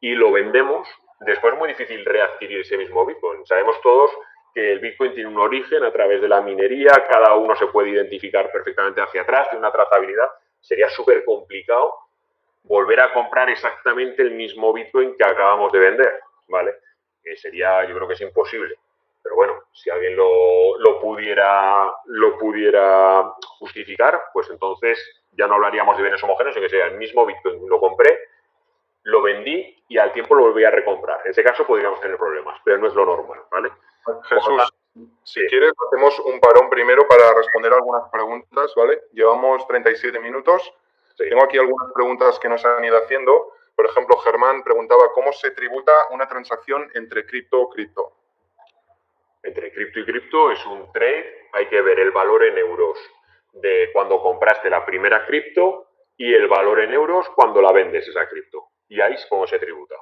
y lo vendemos, después es muy difícil readquirir ese mismo bitcoin. Sabemos todos que el bitcoin tiene un origen a través de la minería, cada uno se puede identificar perfectamente hacia atrás, tiene una trazabilidad, sería súper complicado volver a comprar exactamente el mismo bitcoin que acabamos de vender, ¿vale? Que sería, yo creo que es imposible. Pero bueno, si alguien lo pudiera justificar, pues entonces ya no hablaríamos de bienes homogéneos, sino que sería el mismo bitcoin, lo compré, lo vendí y al tiempo lo volví a recomprar. En ese caso podríamos tener problemas, pero no es lo normal, ¿vale? Jesús, si quieres, hacemos un parón primero para responder algunas preguntas, ¿vale? Llevamos 37 minutos. Sí. Tengo aquí algunas preguntas que nos han ido haciendo. por ejemplo, Germán preguntaba cómo se tributa una transacción entre cripto. Entre cripto y cripto es un trade, hay que ver el valor en euros de cuando compraste la primera cripto y el valor en euros cuando la vendes esa cripto. Y ahí es como se tributa.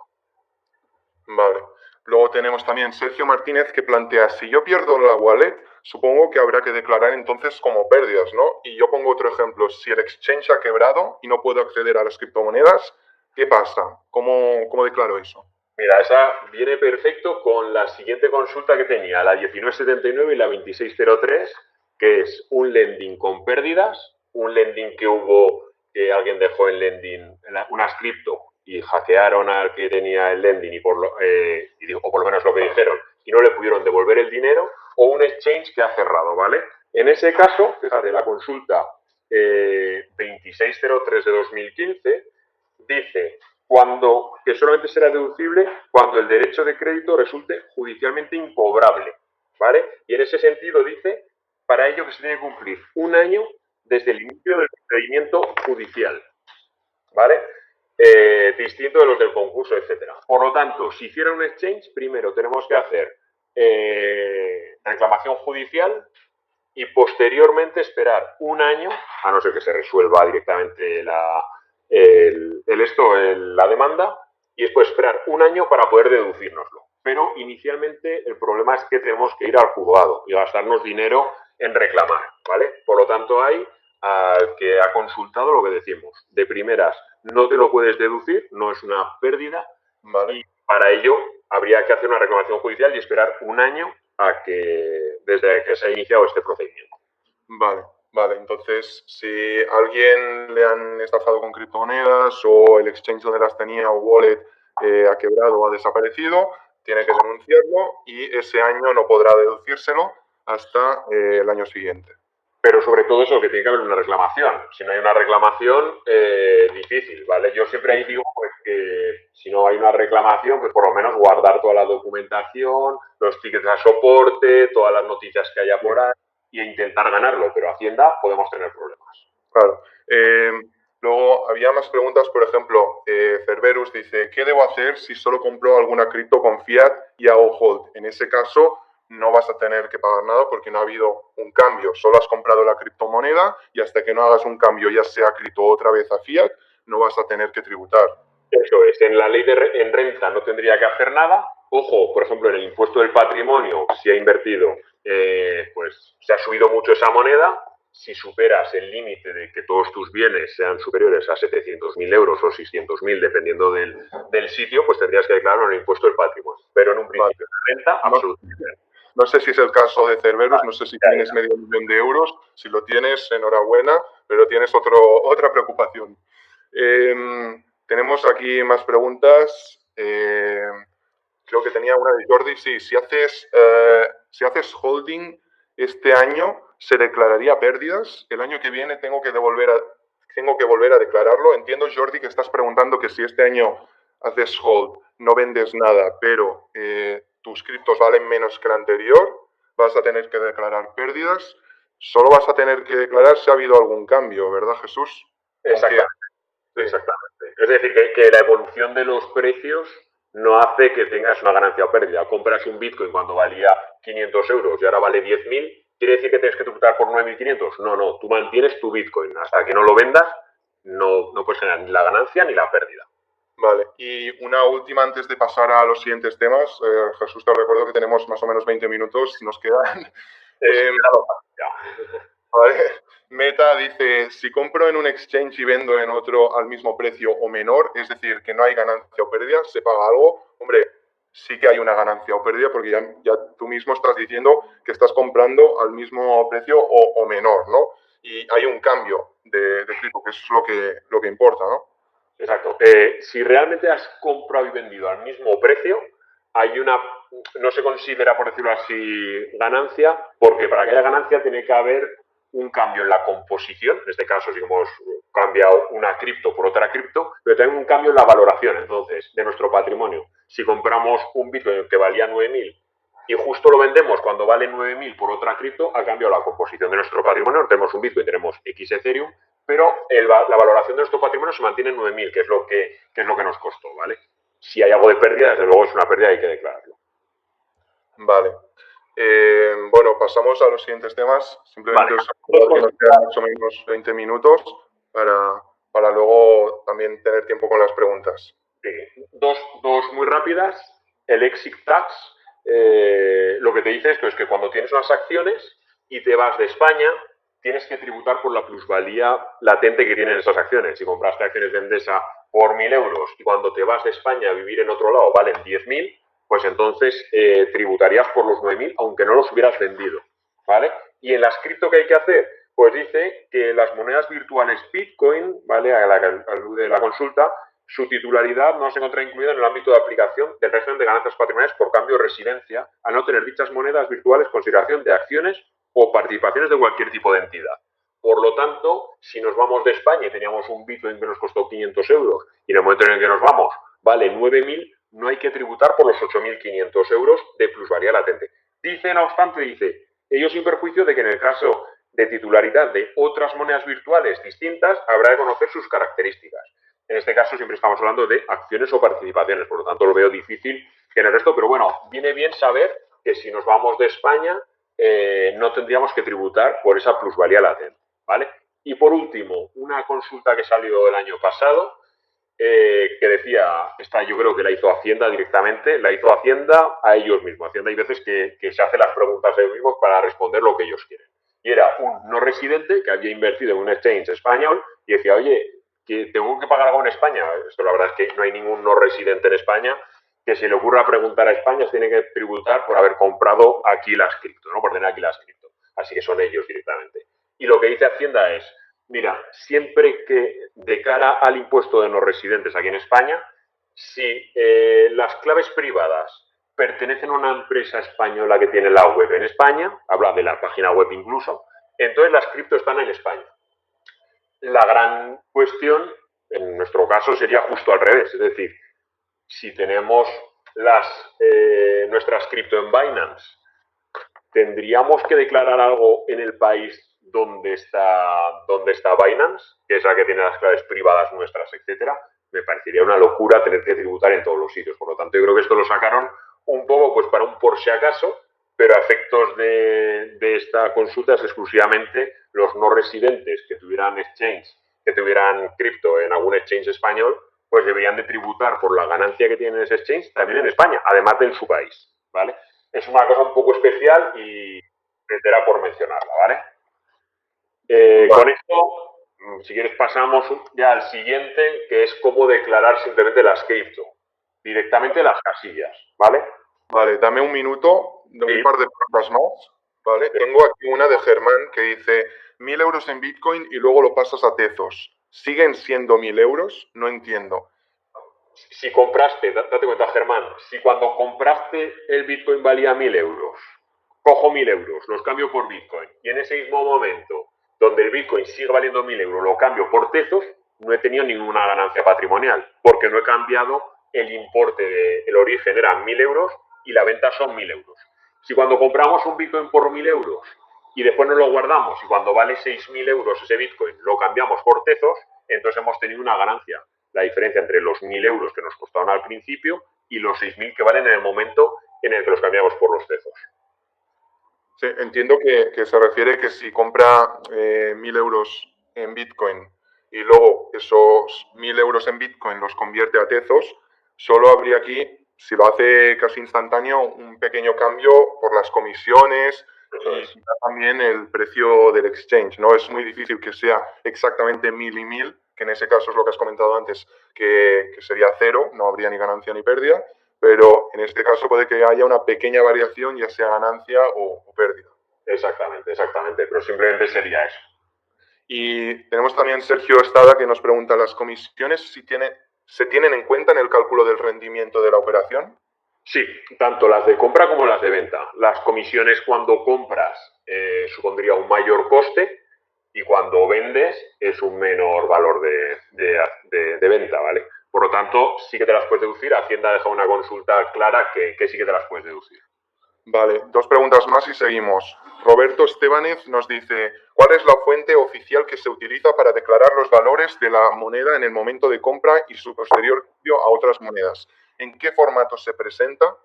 Vale. Luego tenemos también Sergio Martínez que plantea, si yo pierdo la wallet, supongo que habrá que declarar entonces como pérdidas, ¿no? Y yo pongo otro ejemplo, si el exchange ha quebrado y no puedo acceder a las criptomonedas, ¿qué pasa? ¿Cómo declaro eso? Mira, esa viene perfecto con la siguiente consulta que tenía, la 1979 y la 2603, que es un lending con pérdidas, un lending que hubo, que alguien dejó en lending unas cripto y hackearon al que tenía el lending o por lo menos lo que dijeron, y no le pudieron devolver el dinero, o un exchange que ha cerrado, ¿vale? En ese caso, fíjate, la consulta 2603 de 2015 dice que solamente será deducible cuando el derecho de crédito resulte judicialmente incobrable, ¿vale? Y en ese sentido dice, para ello que se tiene que cumplir un año desde el inicio del procedimiento judicial, ¿vale? Distinto de los del concurso, etcétera. Por lo tanto, si hiciera un exchange, primero tenemos que hacer reclamación judicial y posteriormente esperar un año, a no ser que se resuelva directamente la demanda, y después esperar un año para poder deducírnoslo. Pero inicialmente el problema es que tenemos que ir al juzgado y gastarnos dinero en reclamar, ¿vale? Por lo tanto, hay al que ha consultado lo que decimos. De primeras, no te lo puedes deducir, no es una pérdida, Vale. y para ello habría que hacer una reclamación judicial y esperar un año desde que se ha iniciado este procedimiento. Vale. Entonces, si a alguien le han estafado con criptomonedas o el exchange donde las tenía o wallet ha quebrado o ha desaparecido, tiene que denunciarlo y ese año no podrá deducírselo hasta el año siguiente. Pero sobre todo eso, que tiene que haber una reclamación. Si no hay una reclamación, difícil, ¿vale? Yo siempre ahí digo pues, que si no hay una reclamación, pues por lo menos guardar toda la documentación, los tickets a soporte, todas las noticias que haya por ahí e intentar ganarlo. Pero Hacienda podemos tener problemas. Claro. Luego había más preguntas, por ejemplo, Cerberus dice, ¿qué debo hacer si solo compro alguna cripto con fiat y hago hold? En ese caso, no vas a tener que pagar nada porque no ha habido un cambio. Solo has comprado la criptomoneda y hasta que no hagas un cambio, ya sea cripto otra vez a fiat, no vas a tener que tributar. Eso es, en la ley en renta no tendría que hacer nada. Ojo, por ejemplo, en el impuesto del patrimonio, si ha invertido, pues se ha subido mucho esa moneda. Si superas el límite de que todos tus bienes sean superiores a 700.000 euros o 600.000, dependiendo del sitio, pues tendrías que declararlo en el impuesto del patrimonio. Pero en un principio de renta, absolutamente. No sé si es el caso de Cerberus, no sé si tienes medio millón de euros. Si lo tienes, enhorabuena, pero tienes otra preocupación. Tenemos aquí más preguntas. Creo que tenía una de Jordi. Sí, si haces holding este año, ¿se declararía pérdidas? El año que viene tengo que volver a declararlo. Entiendo, Jordi, que estás preguntando que si este año haces hold, no vendes nada, pero tus criptos valen menos que el anterior, vas a tener que declarar pérdidas. Solo vas a tener que declarar si ha habido algún cambio, ¿verdad, Jesús? Exactamente. Sí. Exactamente. Es decir, que la evolución de los precios no hace que tengas una ganancia o pérdida. Compras un Bitcoin cuando valía 500 euros y ahora vale 10.000, ¿quiere decir que tienes que tributar por 9.500? No, tú mantienes tu Bitcoin. Hasta que no lo vendas, no puedes generar ni la ganancia ni la pérdida. Vale, y una última antes de pasar a los siguientes temas. Jesús, te recuerdo que tenemos más o menos 20 minutos, nos quedan. Vale. Meta dice, si compro en un exchange y vendo en otro al mismo precio o menor, es decir, que no hay ganancia o pérdida, ¿se paga algo? Hombre, sí que hay una ganancia o pérdida porque ya tú mismo estás diciendo que estás comprando al mismo precio o menor, ¿no? Y hay un cambio de cripto, que eso es lo que importa, ¿no? Exacto. Si realmente has comprado y vendido al mismo precio, no se considera, por decirlo así, ganancia, porque para que haya ganancia tiene que haber un cambio en la composición. En este caso, si hemos cambiado una cripto por otra cripto, pero también un cambio en la valoración, entonces, de nuestro patrimonio. Si compramos un Bitcoin que valía 9.000 y justo lo vendemos cuando vale 9.000 por otra cripto, ha cambiado la composición de nuestro patrimonio. Tenemos un Bitcoin, tenemos X Ethereum, pero la valoración de nuestro patrimonio se mantiene en 9.000, que es lo que nos costó, ¿vale? Si hay algo de pérdida, desde luego es una pérdida y hay que declararlo. Vale. Bueno, pasamos a los siguientes temas. Simplemente Vale. os recuerdo que nos quedan más o menos 20 minutos para luego también tener tiempo con las preguntas. Sí. Dos muy rápidas. El exit tax, lo que te dice esto es que cuando tienes unas acciones y te vas de España, tienes que tributar por la plusvalía latente que tienen esas acciones. Si compraste acciones de Endesa por 1.000 euros y cuando te vas de España a vivir en otro lado valen 10.000, pues entonces tributarías por los 9.000 aunque no los hubieras vendido, ¿vale? Y en las cripto que hay que hacer, pues dice que las monedas virtuales Bitcoin, ¿vale? A la que alude la consulta, su titularidad no se encuentra incluida en el ámbito de aplicación del régimen de ganancias patrimoniales por cambio de residencia, al no tener dichas monedas virtuales consideración de acciones o participaciones de cualquier tipo de entidad. Por lo tanto, si nos vamos de España y teníamos un Bitcoin que nos costó 500 euros y en el momento en el que nos vamos vale 9.000, no hay que tributar por los 8.500 euros de plusvalía latente. Dice, no obstante, ello sin perjuicio de que en el caso de titularidad de otras monedas virtuales distintas habrá que conocer sus características. En este caso siempre estamos hablando de acciones o participaciones, por lo tanto lo veo difícil que en el resto, pero bueno, viene bien saber que si nos vamos de España no tendríamos que tributar por esa plusvalía latente, ¿vale? Y por último, una consulta que salió el año pasado, que decía, esta yo creo que la hizo Hacienda directamente, la hizo Hacienda a ellos mismos. Hacienda hay veces que se hace las preguntas a ellos mismos para responder lo que ellos quieren. Y era un no residente que había invertido en un exchange español y decía, oye, que tengo que pagar algo en España. Esto la verdad es que no hay ningún no residente en España que se le ocurra preguntar a España, se tiene que tributar por haber comprado aquí las cripto, ¿no? Por tener aquí las cripto. Así que son ellos directamente. Y lo que dice Hacienda es, mira, siempre que de cara al impuesto de no residentes aquí en España, si las claves privadas pertenecen a una empresa española que tiene la web en España, habla de la página web incluso, entonces las cripto están en España. La gran cuestión, en nuestro caso, sería justo al revés, es decir, si tenemos nuestras cripto en Binance, ¿tendríamos que declarar algo en el país donde está Binance, que es la que tiene las claves privadas nuestras, etcétera? Me parecería una locura tener que tributar en todos los sitios. Por lo tanto, yo creo que esto lo sacaron un poco pues para un por si acaso, pero a efectos de esta consulta es exclusivamente los no residentes que tuvieran exchange, que tuvieran cripto en algún exchange español, pues deberían de tributar por la ganancia que tienen en ese exchange también en España, además de en su país, ¿vale? Es una cosa un poco especial y entenderá por mencionarla, ¿vale? Vale. Con esto, si quieres, pasamos ya al siguiente, que es cómo declarar simplemente las cripto, directamente las casillas, ¿vale? Vale, dame un minuto, de un par de preguntas más, ¿vale? Sí. Tengo aquí una de Germán que dice 1.000 euros en Bitcoin y luego lo pasas a Tezos. ¿Siguen siendo 1.000 euros? No entiendo. Si compraste, date cuenta, Germán, si cuando compraste el Bitcoin valía 1.000 euros, cojo 1.000 euros, los cambio por Bitcoin, y en ese mismo momento, donde el Bitcoin sigue valiendo 1.000 euros, lo cambio por Tezos, no he tenido ninguna ganancia patrimonial, porque no he cambiado el importe, el origen era 1.000 euros y la venta son 1.000 euros. Si cuando compramos un Bitcoin por 1.000 euros y después nos lo guardamos y cuando vale 6.000 euros ese Bitcoin lo cambiamos por Tezos, entonces hemos tenido una ganancia. La diferencia entre los 1.000 euros que nos costaron al principio y los 6.000 que valen en el momento en el que los cambiamos por los Tezos. Sí, entiendo que se refiere que si compra 1.000 euros en Bitcoin y luego esos 1.000 euros en Bitcoin los convierte a Tezos, solo habría aquí, si lo hace casi instantáneo, un pequeño cambio por las comisiones y también el precio del exchange, ¿no? Es muy difícil que sea exactamente 1.000 y 1.000, que en ese caso es lo que has comentado antes, que sería cero, no habría ni ganancia ni pérdida, pero en este caso puede que haya una pequeña variación, ya sea ganancia o pérdida. Exactamente, pero simplemente sería eso. Y tenemos también Sergio Estada que nos pregunta, ¿las comisiones se tienen en cuenta en el cálculo del rendimiento de la operación? Sí, tanto las de compra como las de venta. Las comisiones cuando compras supondría un mayor coste y cuando vendes es un menor valor de venta, ¿vale? Por lo tanto, sí que te las puedes deducir. Hacienda ha dejado una consulta clara que sí que te las puedes deducir. Vale, dos preguntas más y seguimos. Roberto Estebanez nos dice, ¿cuál es la fuente oficial que se utiliza para declarar los valores de la moneda en el momento de compra y su posterior cambio a otras monedas? ¿En qué formato se presenta?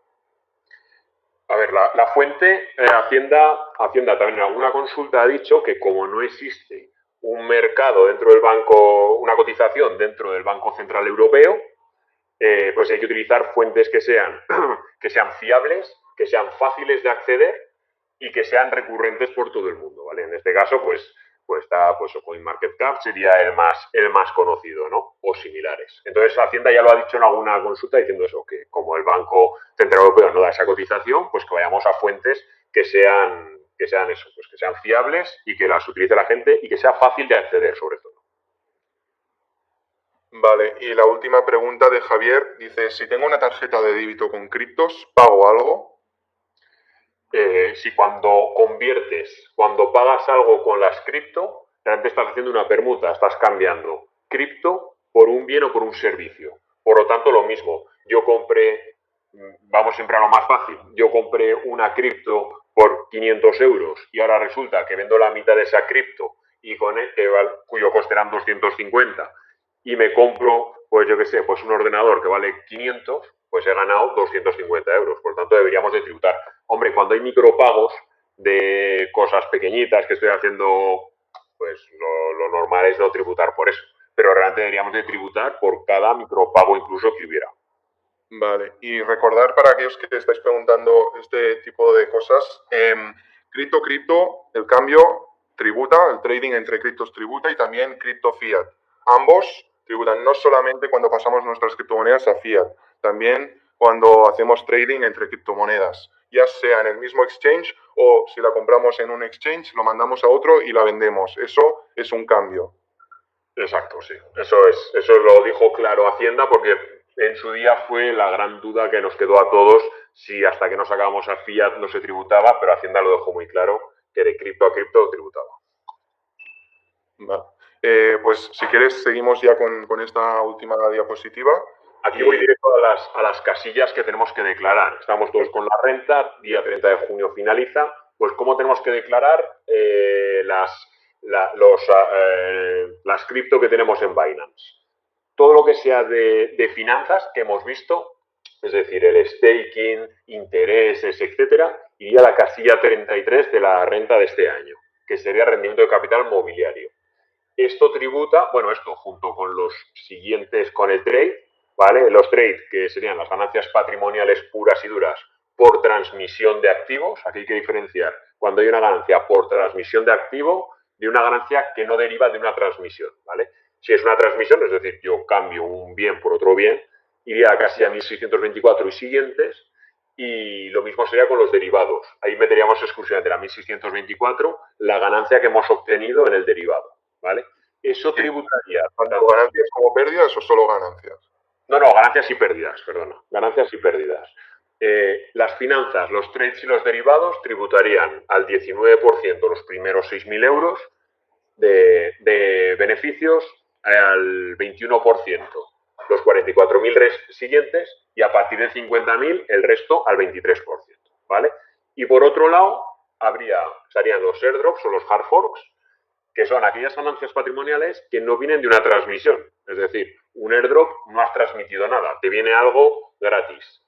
A ver, la fuente, Hacienda también en alguna consulta ha dicho que como no existe un mercado dentro del banco, una cotización dentro del Banco Central Europeo, pues hay que utilizar fuentes que sean fiables, que sean fáciles de acceder y que sean recurrentes por todo el mundo, ¿vale? En este caso, pues está, pues CoinMarketCap sería el más conocido, ¿no? O similares. Entonces, Hacienda ya lo ha dicho en alguna consulta diciendo eso, que como el Banco Central Europeo no da esa cotización, pues que vayamos a fuentes que sean eso, pues que sean fiables y que las utilice la gente y que sea fácil de acceder, sobre todo. Vale, y la última pregunta de Javier dice, si tengo una tarjeta de débito con criptos, ¿pago algo? Si cuando pagas algo con las cripto, realmente estás haciendo una permuta, estás cambiando cripto por un bien o por un servicio. Por lo tanto, lo mismo, vamos siempre a lo más fácil, yo compré una cripto por 500 euros y ahora resulta que vendo la mitad de esa cripto y cuyo coste eran 250 y me compro, pues yo qué sé, pues un ordenador que vale 500, pues he ganado 250 euros. Por lo tanto, deberíamos de tributar. Hombre, cuando hay micropagos de cosas pequeñitas que estoy haciendo, pues lo normal es no tributar por eso. Pero realmente deberíamos de tributar por cada micropago incluso que hubiera. Vale, y recordar para aquellos que estáis preguntando este tipo de cosas, cripto, el cambio tributa, el trading entre criptos tributa y también cripto fiat. Ambos tributan no solamente cuando pasamos nuestras criptomonedas a fiat, también cuando hacemos trading entre criptomonedas, ya sea en el mismo exchange o si la compramos en un exchange, lo mandamos a otro y la vendemos. Eso es un cambio. Exacto, sí. Eso lo dijo claro Hacienda porque en su día fue la gran duda que nos quedó a todos si hasta que no sacábamos a fiat no se tributaba, pero Hacienda lo dejó muy claro que de cripto a cripto tributaba. Va. Pues si quieres seguimos ya con esta última diapositiva. Aquí voy directo a las casillas que tenemos que declarar. Estamos todos con la renta, día 30 de junio finaliza. Pues, ¿cómo tenemos que declarar las cripto que tenemos en Binance? Todo lo que sea de finanzas que hemos visto, es decir, el staking, intereses, etcétera, iría a la casilla 33 de la renta de este año, que sería rendimiento de capital mobiliario. Esto tributa, bueno, esto junto con los siguientes, con el trade, ¿vale? Los trades, que serían las ganancias patrimoniales puras y duras por transmisión de activos. Aquí hay que diferenciar cuando hay una ganancia por transmisión de activo de una ganancia que no deriva de una transmisión, ¿vale? Si es una transmisión, es decir, yo cambio un bien por otro bien, iría casi a 1624 y siguientes, y lo mismo sería con los derivados. Ahí meteríamos exclusivamente la 1624, la ganancia que hemos obtenido en el derivado, ¿vale? Eso tributaría. ¿Tanto ganancias como pérdidas o solo ganancias? No, ganancias y pérdidas, perdona. Ganancias y pérdidas. Las finanzas, los trades y los derivados tributarían al 19% los primeros 6.000 euros de beneficios, al 21% los 44.000 siguientes y a partir de 50.000 el resto al 23%, ¿vale? Y por otro lado, estarían los airdrops o los hard forks, que son aquellas ganancias patrimoniales que no vienen de una transmisión. Es decir, un airdrop no has transmitido nada, te viene algo gratis,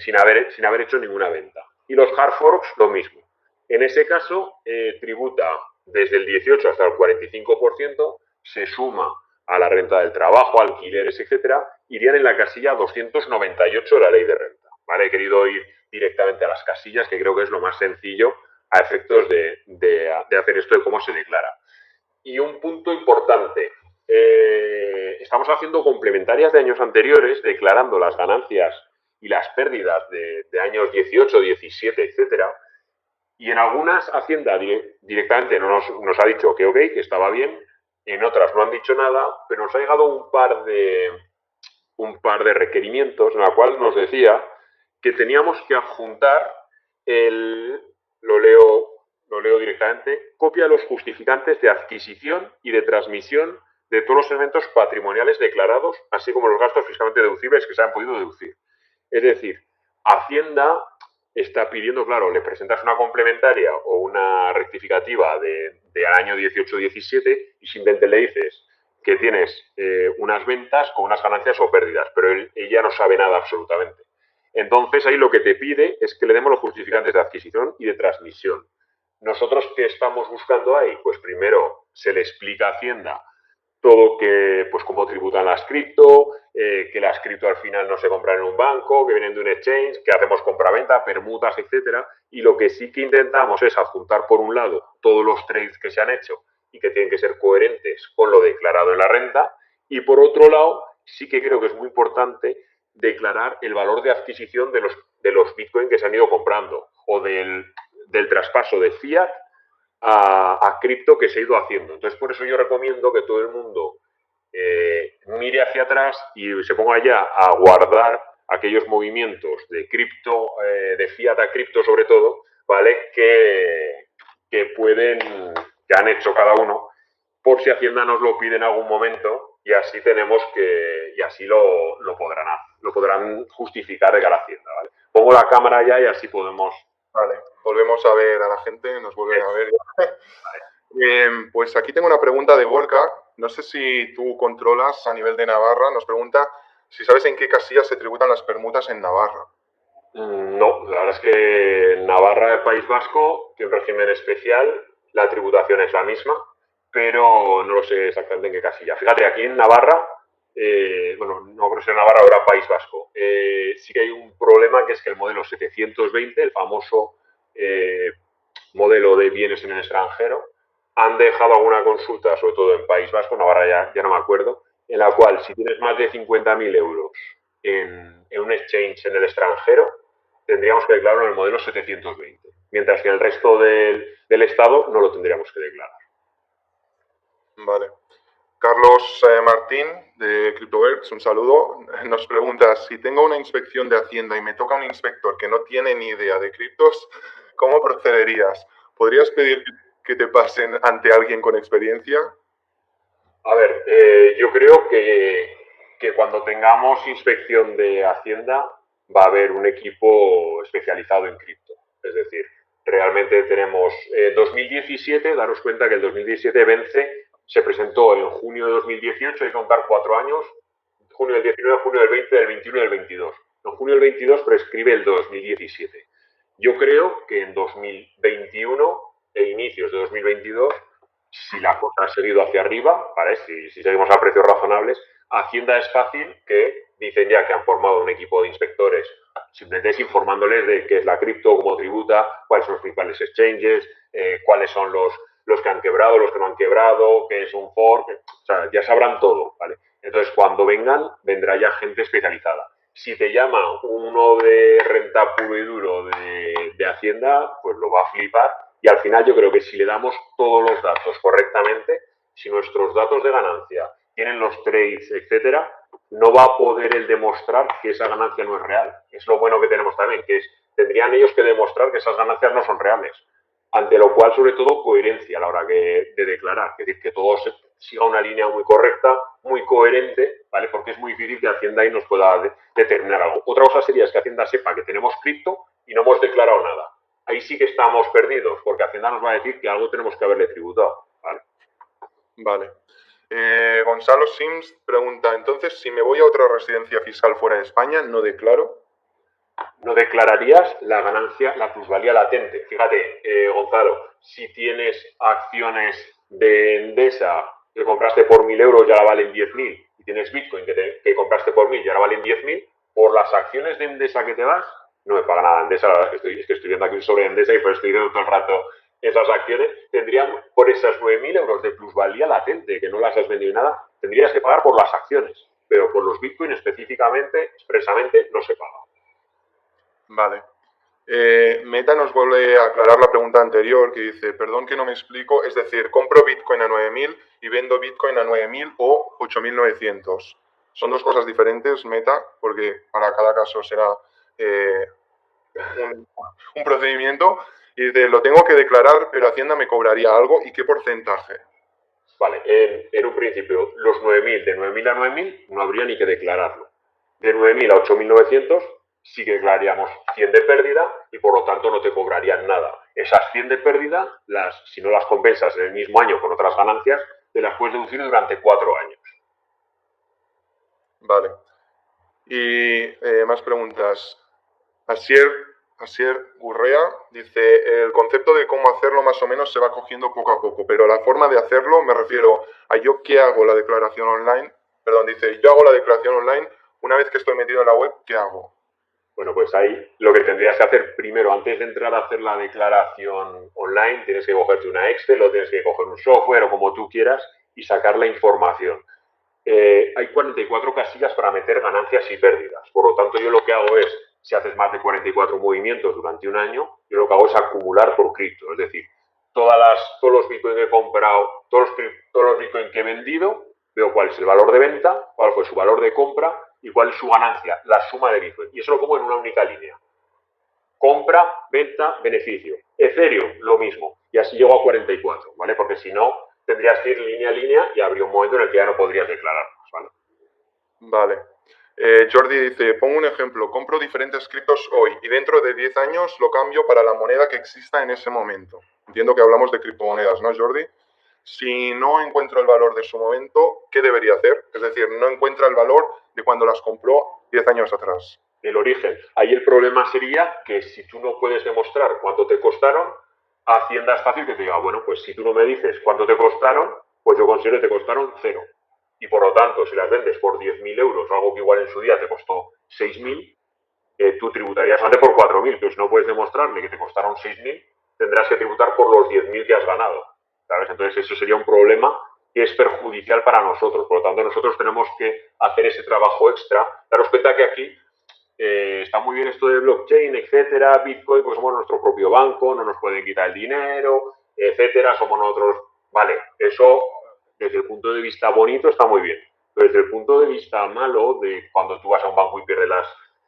sin haber hecho ninguna venta. Y los hard forks, lo mismo. En ese caso, tributa desde el 18 hasta el 45%, se suma a la renta del trabajo, alquileres, etcétera, irían en la casilla 298 de la ley de renta. ¿Vale? He querido ir directamente a las casillas, que creo que es lo más sencillo a efectos de hacer esto de cómo se declara. Y un punto importante, estamos haciendo complementarias de años anteriores, declarando las ganancias y las pérdidas de años 18, 17, etcétera. Y en algunas Hacienda directamente nos ha dicho que ok, que estaba bien, en otras no han dicho nada, pero nos ha llegado un par de requerimientos en la cual nos decía que teníamos que adjuntar lo leo directamente, copia de los justificantes de adquisición y de transmisión de todos los elementos patrimoniales declarados, así como los gastos fiscalmente deducibles que se han podido deducir. Es decir, Hacienda está pidiendo, claro, le presentas una complementaria o una rectificativa de año 18-17 y simplemente le dices que tienes unas ventas con unas ganancias o pérdidas, pero ella no sabe nada absolutamente. Entonces ahí lo que te pide es que le demos los justificantes de adquisición y de transmisión. Nosotros, ¿qué estamos buscando ahí? Pues primero se le explica a Hacienda todo que, pues cómo tributan las cripto, que las cripto al final no se compran en un banco, que vienen de un exchange, que hacemos compraventa, permutas, etcétera. Y lo que sí que intentamos es adjuntar por un lado todos los trades que se han hecho y que tienen que ser coherentes con lo declarado en la renta. Y por otro lado, sí que creo que es muy importante declarar el valor de adquisición de los Bitcoin que se han ido comprando o del traspaso de fiat a cripto que se ha ido haciendo. Entonces, por eso yo recomiendo que todo el mundo mire hacia atrás y se ponga ya a guardar aquellos movimientos de cripto, de fiat a cripto sobre todo, ¿vale? Que pueden, que han hecho cada uno, por si Hacienda nos lo pide en algún momento y así tenemos que, y así lo podrán justificar de cara a Hacienda, ¿vale? Pongo la cámara ya y así podemos. Vale, volvemos a ver a la gente, nos vuelven a ver. Pues aquí tengo una pregunta de Gorka. No sé si tú controlas a nivel de Navarra. Nos pregunta si sabes en qué casillas se tributan las permutas en Navarra. No, la verdad es que en Navarra, el País Vasco, tiene un régimen especial, la tributación es la misma, pero no lo sé exactamente en qué casilla. Fíjate, aquí en Navarra, bueno, no creo que sea Navarra, ahora País Vasco, sí que hay un problema que es que el modelo 720, el famoso modelo de bienes en el extranjero, han dejado alguna consulta, sobre todo en País Vasco, Navarra ya no me acuerdo, en la cual si tienes más de 50.000 euros en un exchange en el extranjero, tendríamos que declararlo en el modelo 720, mientras que en el resto del Estado no lo tendríamos que declarar. Vale. Carlos Martín, de CryptoWorks, un saludo. Nos pregunta, si tengo una inspección de Hacienda y me toca un inspector que no tiene ni idea de criptos, ¿cómo procederías? ¿Podrías pedir que te pasen ante alguien con experiencia? A ver, yo creo que cuando tengamos inspección de Hacienda va a haber un equipo especializado en cripto. Es decir, realmente tenemos 2017, daros cuenta que el 2017 vence, se presentó en junio de 2018, hay que contar 4 años, junio del 19, junio del 20, del 21 y del 22. En junio del 22 prescribe el 2017. Yo creo que en 2021 e inicios de 2022, si la cosa ha seguido hacia arriba, ¿vale? Si seguimos a precios razonables, Hacienda es fácil que dicen ya que han formado un equipo de inspectores, simplemente es informándoles de qué es la cripto, cómo tributa, cuáles son los principales exchanges, cuáles son los que han quebrado, los que no han quebrado, qué es un fork, o sea, ya sabrán todo, ¿vale? Entonces, cuando vengan, vendrá ya gente especializada. Si te llama uno de renta puro y duro de Hacienda, pues lo va a flipar. Y al final yo creo que si le damos todos los datos correctamente, si nuestros datos de ganancia tienen los trades, etcétera, no va a poder él demostrar que esa ganancia no es real. Es lo bueno que tenemos también, que es, tendrían ellos que demostrar que esas ganancias no son reales. Ante lo cual, sobre todo, coherencia a la hora de declarar. Es decir, que todo siga una línea muy correcta, muy coherente, ¿vale? Porque es muy difícil que Hacienda ahí nos pueda determinar algo. Otra cosa sería que Hacienda sepa que tenemos cripto y no hemos declarado nada. Ahí sí que estamos perdidos, porque Hacienda nos va a decir que algo tenemos que haberle tributado, ¿vale? Vale. Gonzalo Sims pregunta, entonces, si me voy a otra residencia fiscal fuera de España, ¿no declaro? No declararías la ganancia, la plusvalía latente. Fíjate, Gonzalo, si tienes acciones de Endesa que compraste por 1.000 euros y ahora valen 10.000, y tienes Bitcoin que compraste por 1.000 y ahora valen 10.000, por las acciones de Endesa que te vas, no me paga nada Endesa, la verdad es que estoy viendo aquí sobre Endesa y pues estoy diciendo todo el rato esas acciones, tendrían por esas 9.000 euros de plusvalía latente, que no las has vendido nada, tendrías que pagar por las acciones, pero por los Bitcoin específicamente, expresamente, no se paga. Vale. Meta nos vuelve a aclarar la pregunta anterior que dice, perdón que no me explico, es decir, compro Bitcoin a 9.000 y vendo Bitcoin a 9.000 o 8.900. Son dos cosas diferentes, Meta, porque para cada caso será un procedimiento. Y dice, lo tengo que declarar, pero Hacienda me cobraría algo. ¿Y qué porcentaje? Vale, en un principio, los 9.000, de 9.000 a 9.000 no habría ni que declararlo. De 9.000 a 8.900 sí que declararíamos 100 de pérdida y por lo tanto no te cobrarían nada. Esas 100 de pérdida, si no las compensas en el mismo año con otras ganancias, te las puedes deducir durante 4 años. Vale. Y más preguntas. Asier Gurrea dice, el concepto de cómo hacerlo más o menos se va cogiendo poco a poco, pero la forma de hacerlo me refiero a yo que hago la declaración online, perdón, dice, yo hago la declaración online, una vez que estoy metido en la web, ¿qué hago? Bueno, pues ahí lo que tendrías que hacer primero, antes de entrar a hacer la declaración online, tienes que cogerte una Excel o tienes que coger un software o como tú quieras y sacar la información. Hay 44 casillas para meter ganancias y pérdidas. Por lo tanto, yo lo que hago es, si haces más de 44 movimientos durante un año, yo lo que hago es acumular por cripto. Es decir, todos los bitcoins que he comprado, todos los bitcoins que he vendido, veo cuál es el valor de venta, cuál fue su valor de compra y cuál es su ganancia, la suma de bitcoin. Y eso lo pongo en una única línea. Compra, venta, beneficio. Ethereum, lo mismo. Y así llego a 44, ¿vale? Porque si no, tendrías que ir línea a línea y habría un momento en el que ya no podrías declarar más, ¿vale? Vale. Jordi dice, pongo un ejemplo, compro diferentes criptos hoy y dentro de 10 años lo cambio para la moneda que exista en ese momento. Entiendo que hablamos de criptomonedas, ¿no, Jordi? Si no encuentro el valor de su momento, ¿qué debería hacer? Es decir, no encuentra el valor de cuando las compró 10 años atrás. El origen. Ahí el problema sería que si tú no puedes demostrar cuánto te costaron, Hacienda es fácil que te diga, bueno, pues si tú no me dices cuánto te costaron, pues yo considero que te costaron 0. Y por lo tanto, si las vendes por 10.000 euros, algo que igual en su día te costó 6.000, tú tributarías antes por 4.000, pero si no puedes demostrarle que te costaron 6.000, tendrás que tributar por los 10.000 que has ganado, ¿sabes? Entonces eso sería un problema que es perjudicial para nosotros. Por lo tanto, nosotros tenemos que hacer ese trabajo extra. Daros cuenta que aquí está muy bien esto de blockchain, etcétera, Bitcoin, pues somos nuestro propio banco, no nos pueden quitar el dinero, etcétera, somos nosotros. Vale, eso desde el punto de vista bonito está muy bien, pero desde el punto de vista malo, de cuando tú vas a un banco y pierdes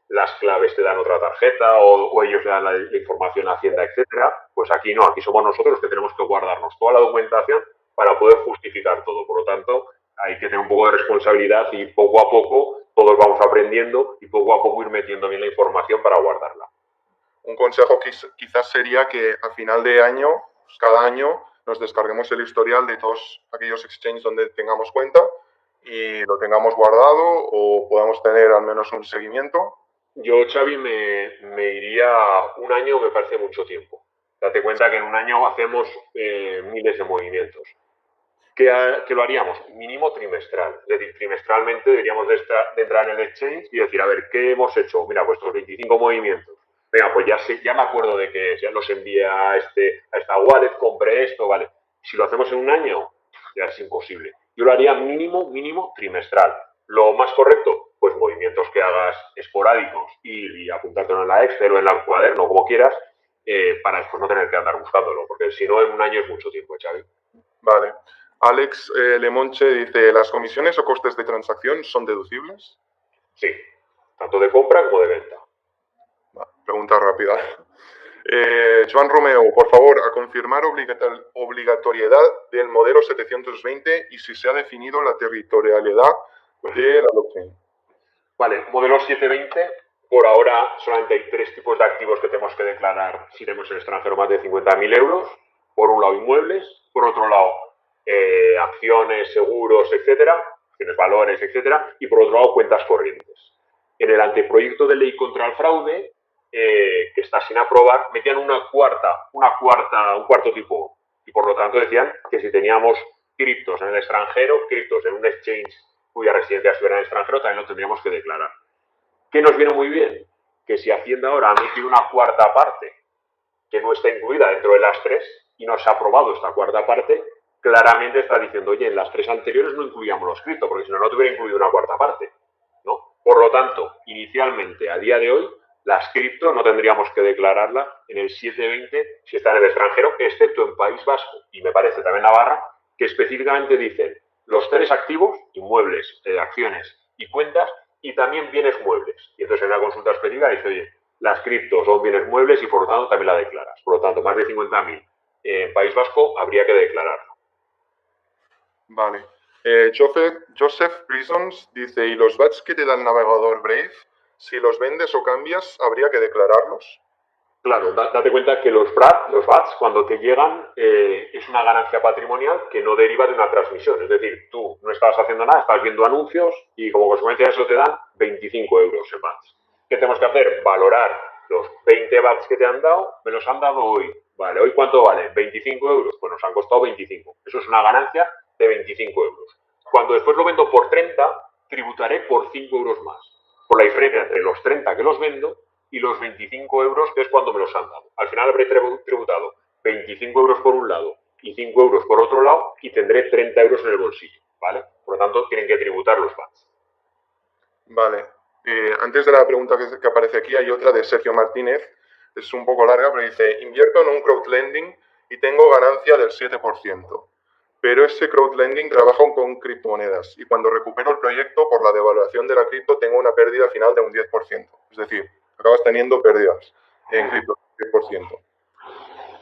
las claves, te dan otra tarjeta o ellos le dan la información a Hacienda, etcétera, pues aquí no, aquí somos nosotros los que tenemos que guardarnos toda la documentación para poder justificar todo. Por lo tanto, hay que tener un poco de responsabilidad y poco a poco todos vamos aprendiendo y poco a poco ir metiendo bien la información para guardarla. Un consejo quizás sería que a final de año, pues cada año, nos descarguemos el historial de todos aquellos exchanges donde tengamos cuenta y lo tengamos guardado o podamos tener al menos un seguimiento. Yo, Xavi, me iría un año, me parece mucho tiempo. Date cuenta que en un año hacemos miles de movimientos. ¿Qué lo haríamos? Mínimo trimestral. Es decir, trimestralmente deberíamos de entrar en el exchange y decir, a ver, ¿qué hemos hecho? Mira, pues estos 25 movimientos. Venga, pues ya me acuerdo de que ya los envié a esta wallet, compré esto, vale. Si lo hacemos en un año, ya es imposible. Yo lo haría mínimo trimestral. Lo más correcto, pues movimientos que hagas esporádicos y apuntártelo en la Excel o en el cuaderno, como quieras, para después no tener que andar buscándolo, porque si no, en un año es mucho tiempo, Xavi. Vale. Alex Lemonche dice, ¿las comisiones o costes de transacción son deducibles? Sí, tanto de compra como de venta. Pregunta rápida. Joan Romeo, por favor, a confirmar obligatoriedad del modelo 720 y si se ha definido la territorialidad de la blockchain. Vale, modelo 720, por ahora solamente hay 3 tipos de activos que tenemos que declarar si tenemos en el extranjero más de 50.000 euros. Por un lado, inmuebles, por otro lado, acciones, seguros, etcétera, acciones, valores, etcétera, y por otro lado, cuentas corrientes. En el anteproyecto de ley contra el fraude, que está sin aprobar, metían un cuarto tipo. Y por lo tanto decían que si teníamos criptos en el extranjero, criptos en un exchange cuya residencia estuviera en el extranjero, también lo tendríamos que declarar. ¿Qué nos viene muy bien? Que si Hacienda ahora ha metido una cuarta parte que no está incluida dentro de las 3 y no se ha aprobado esta cuarta parte, claramente está diciendo, oye, en las 3 anteriores no incluíamos los criptos, porque si no, no te hubiera incluido una cuarta parte, ¿no? Por lo tanto, inicialmente, a día de hoy, las cripto no tendríamos que declararla en el 720 si está en el extranjero, excepto en País Vasco y me parece también Navarra, que específicamente dicen los 3 activos, inmuebles, acciones y cuentas, y también bienes muebles. Y entonces en una consulta específica dice, oye, las criptos son bienes muebles y por lo tanto también la declaras. Por lo tanto, más de 50.000 en País Vasco habría que declararlo. Vale. Joseph Prisons dice, ¿y los badges que te da el navegador Brave Si los vendes o cambias, ¿habría que declararlos? Claro, date cuenta que los VATs, cuando te llegan, es una ganancia patrimonial que no deriva de una transmisión. Es decir, tú no estabas haciendo nada, estabas viendo anuncios y como consecuencia de eso te dan 25 euros en VATs. ¿Qué tenemos que hacer? Valorar los 20 VATs que te han dado, me los han dado hoy. Vale, ¿hoy cuánto vale? 25 euros. Pues nos han costado 25. Eso es una ganancia de 25 euros. Cuando después lo vendo por 30, tributaré por 5 euros más. Por la diferencia entre los 30 que los vendo y los 25 euros, que es cuando me los han dado. Al final habré tributado 25 euros por un lado y 5 euros por otro lado y tendré 30 euros en el bolsillo, ¿vale? Por lo tanto, tienen que tributar los VATs. Vale. Antes de la pregunta que aparece aquí, hay otra de Sergio Martínez. Es un poco larga, pero dice, invierto en un crowdlending y tengo ganancia del 7%. Pero ese crowdlending trabaja con criptomonedas y cuando recupero el proyecto por la devaluación de la cripto tengo una pérdida final de un 10%. Es decir, acabas teniendo pérdidas en cripto, 10%.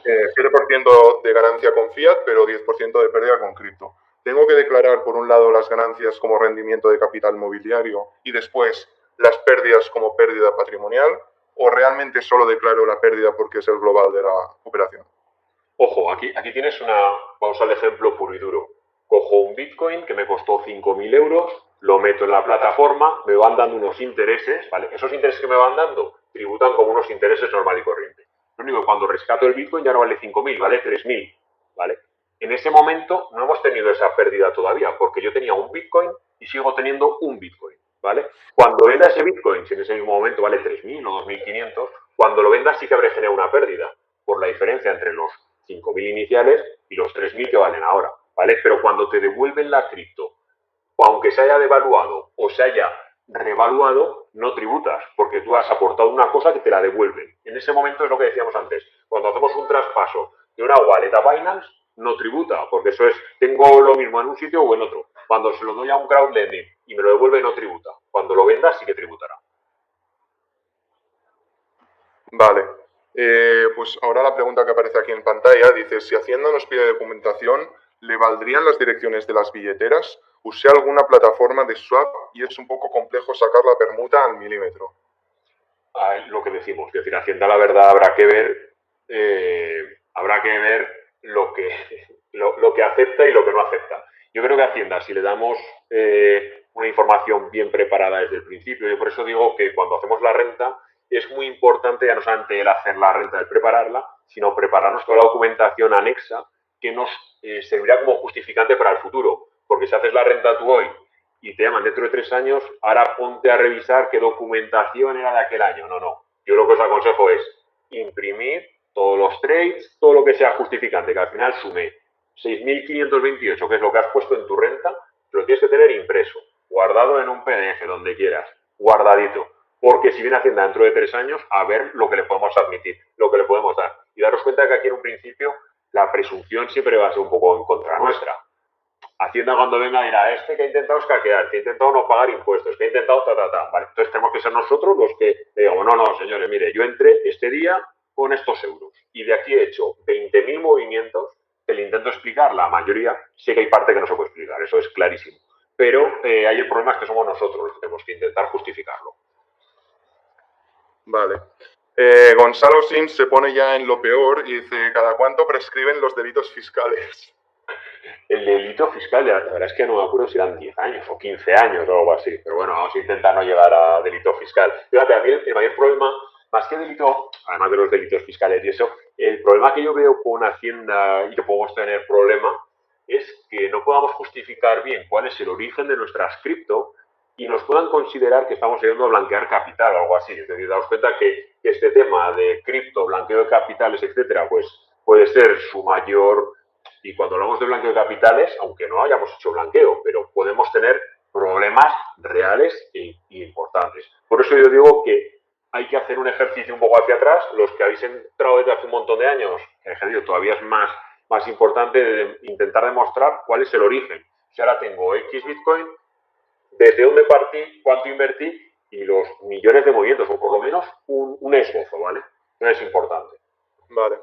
7% de ganancia con fiat, pero 10% de pérdida con cripto. Tengo que declarar, por un lado, las ganancias como rendimiento de capital mobiliario y después las pérdidas como pérdida patrimonial, o realmente solo declaro la pérdida porque es el global de la operación. Ojo, aquí tienes vamos al ejemplo puro y duro. Cojo un Bitcoin que me costó 5.000 euros, lo meto en la plataforma, me van dando unos intereses, ¿vale? Esos intereses que me van dando tributan como unos intereses normal y corriente. Lo único que cuando rescato el Bitcoin ya no vale 5.000, vale 3.000, ¿vale? En ese momento no hemos tenido esa pérdida todavía, porque yo tenía un Bitcoin y sigo teniendo un Bitcoin, ¿vale? Cuando venda ese Bitcoin, si en ese mismo momento vale 3.000 o 2.500, cuando lo venda sí que habré generado una pérdida, por la diferencia entre los 5.000 iniciales y los 3.000 que valen ahora, ¿vale? Pero cuando te devuelven la cripto, o aunque se haya devaluado o se haya revaluado, no tributas, porque tú has aportado una cosa que te la devuelven. En ese momento es lo que decíamos antes. Cuando hacemos un traspaso de una wallet a Binance, no tributa, porque eso es, tengo lo mismo en un sitio o en otro. Cuando se lo doy a un crowdlending y me lo devuelve, no tributa. Cuando lo venda, sí que tributará. Vale. Pues ahora la pregunta que aparece aquí en pantalla dice, si Hacienda nos pide documentación, ¿le valdrían las direcciones de las billeteras? Usé alguna plataforma de swap y es un poco complejo sacar la permuta al milímetro. Lo que decimos, es decir, Hacienda la verdad habrá que ver lo que acepta y lo que no acepta. Yo creo que Hacienda, si le damos una información bien preparada desde el principio, yo por eso digo que cuando hacemos la renta es muy importante ya no solamente el hacer la renta, el prepararla, sino prepararnos toda la documentación anexa que nos servirá como justificante para el futuro. Porque si haces la renta tú hoy y te llaman dentro de 3 años, ahora ponte a revisar qué documentación era de aquel año. No. Yo lo que os aconsejo es imprimir todos los trades, todo lo que sea justificante, que al final sume 6.528, que es lo que has puesto en tu renta, lo tienes que tener impreso, guardado en un PDF, donde quieras, guardadito. Porque si viene Hacienda dentro de 3 años, a ver lo que le podemos admitir, lo que le podemos dar. Y daros cuenta que aquí en un principio la presunción siempre va a ser un poco en contra nuestra. Hacienda cuando venga dirá, este que ha intentado escaquear, que ha intentado no pagar impuestos, que ha intentado ¿vale? Entonces tenemos que ser nosotros los que digamos, no, señores, mire, yo entré este día con estos euros y de aquí he hecho 20.000 movimientos, te le intento explicar, la mayoría, sé que hay parte que no se puede explicar, eso es clarísimo. Pero hay el problema es que somos nosotros los que tenemos que intentar justificarlo. Vale. Gonzalo Sims se pone ya en lo peor y dice, ¿cada cuánto prescriben los delitos fiscales? El delito fiscal, la verdad es que no me acuerdo si eran 10 años o 15 años o algo así, pero bueno, vamos a intentar no llegar a delito fiscal. Fíjate, a mí el mayor problema, más que delito, además de los delitos fiscales y eso, el problema que yo veo con Hacienda y que podemos tener problema es que no podamos justificar bien cuál es el origen de nuestras cripto y nos puedan considerar que estamos yendo a blanquear capital o algo así. Es decir, daos cuenta que este tema de cripto, blanqueo de capitales, etcétera, pues puede ser su mayor. Y cuando hablamos de blanqueo de capitales, aunque no hayamos hecho blanqueo, pero podemos tener problemas reales e importantes. Por eso yo digo que hay que hacer un ejercicio un poco hacia atrás. Los que habéis entrado desde hace un montón de años, el ejercicio todavía es más importante de intentar demostrar cuál es el origen. Si ahora tengo X Bitcoin, desde dónde partí, cuánto invertí y los millones de movimientos, o por lo menos un esbozo, ¿vale? No es importante. Vale.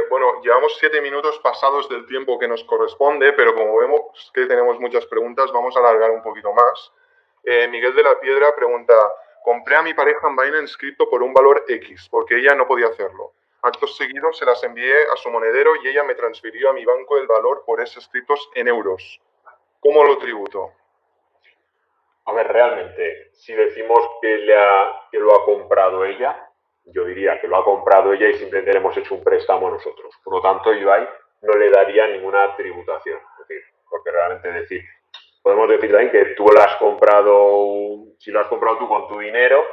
Bueno, llevamos 7 minutos pasados del tiempo que nos corresponde, pero como vemos que tenemos muchas preguntas, vamos a alargar un poquito más. Miguel de la Piedra pregunta, compré a mi pareja en Binance Crypto por un valor X, porque ella no podía hacerlo. Actos seguidos se las envié a su monedero y ella me transfirió a mi banco el valor por esos criptos en euros. ¿Cómo lo tributo? A ver, realmente, si decimos que lo ha comprado ella, yo diría que lo ha comprado ella y simplemente le hemos hecho un préstamo nosotros. Por lo tanto, Ibai no le daría ninguna tributación. Es decir, porque realmente decir, podemos decir también que tú lo has comprado, si lo has comprado tú con tu dinero,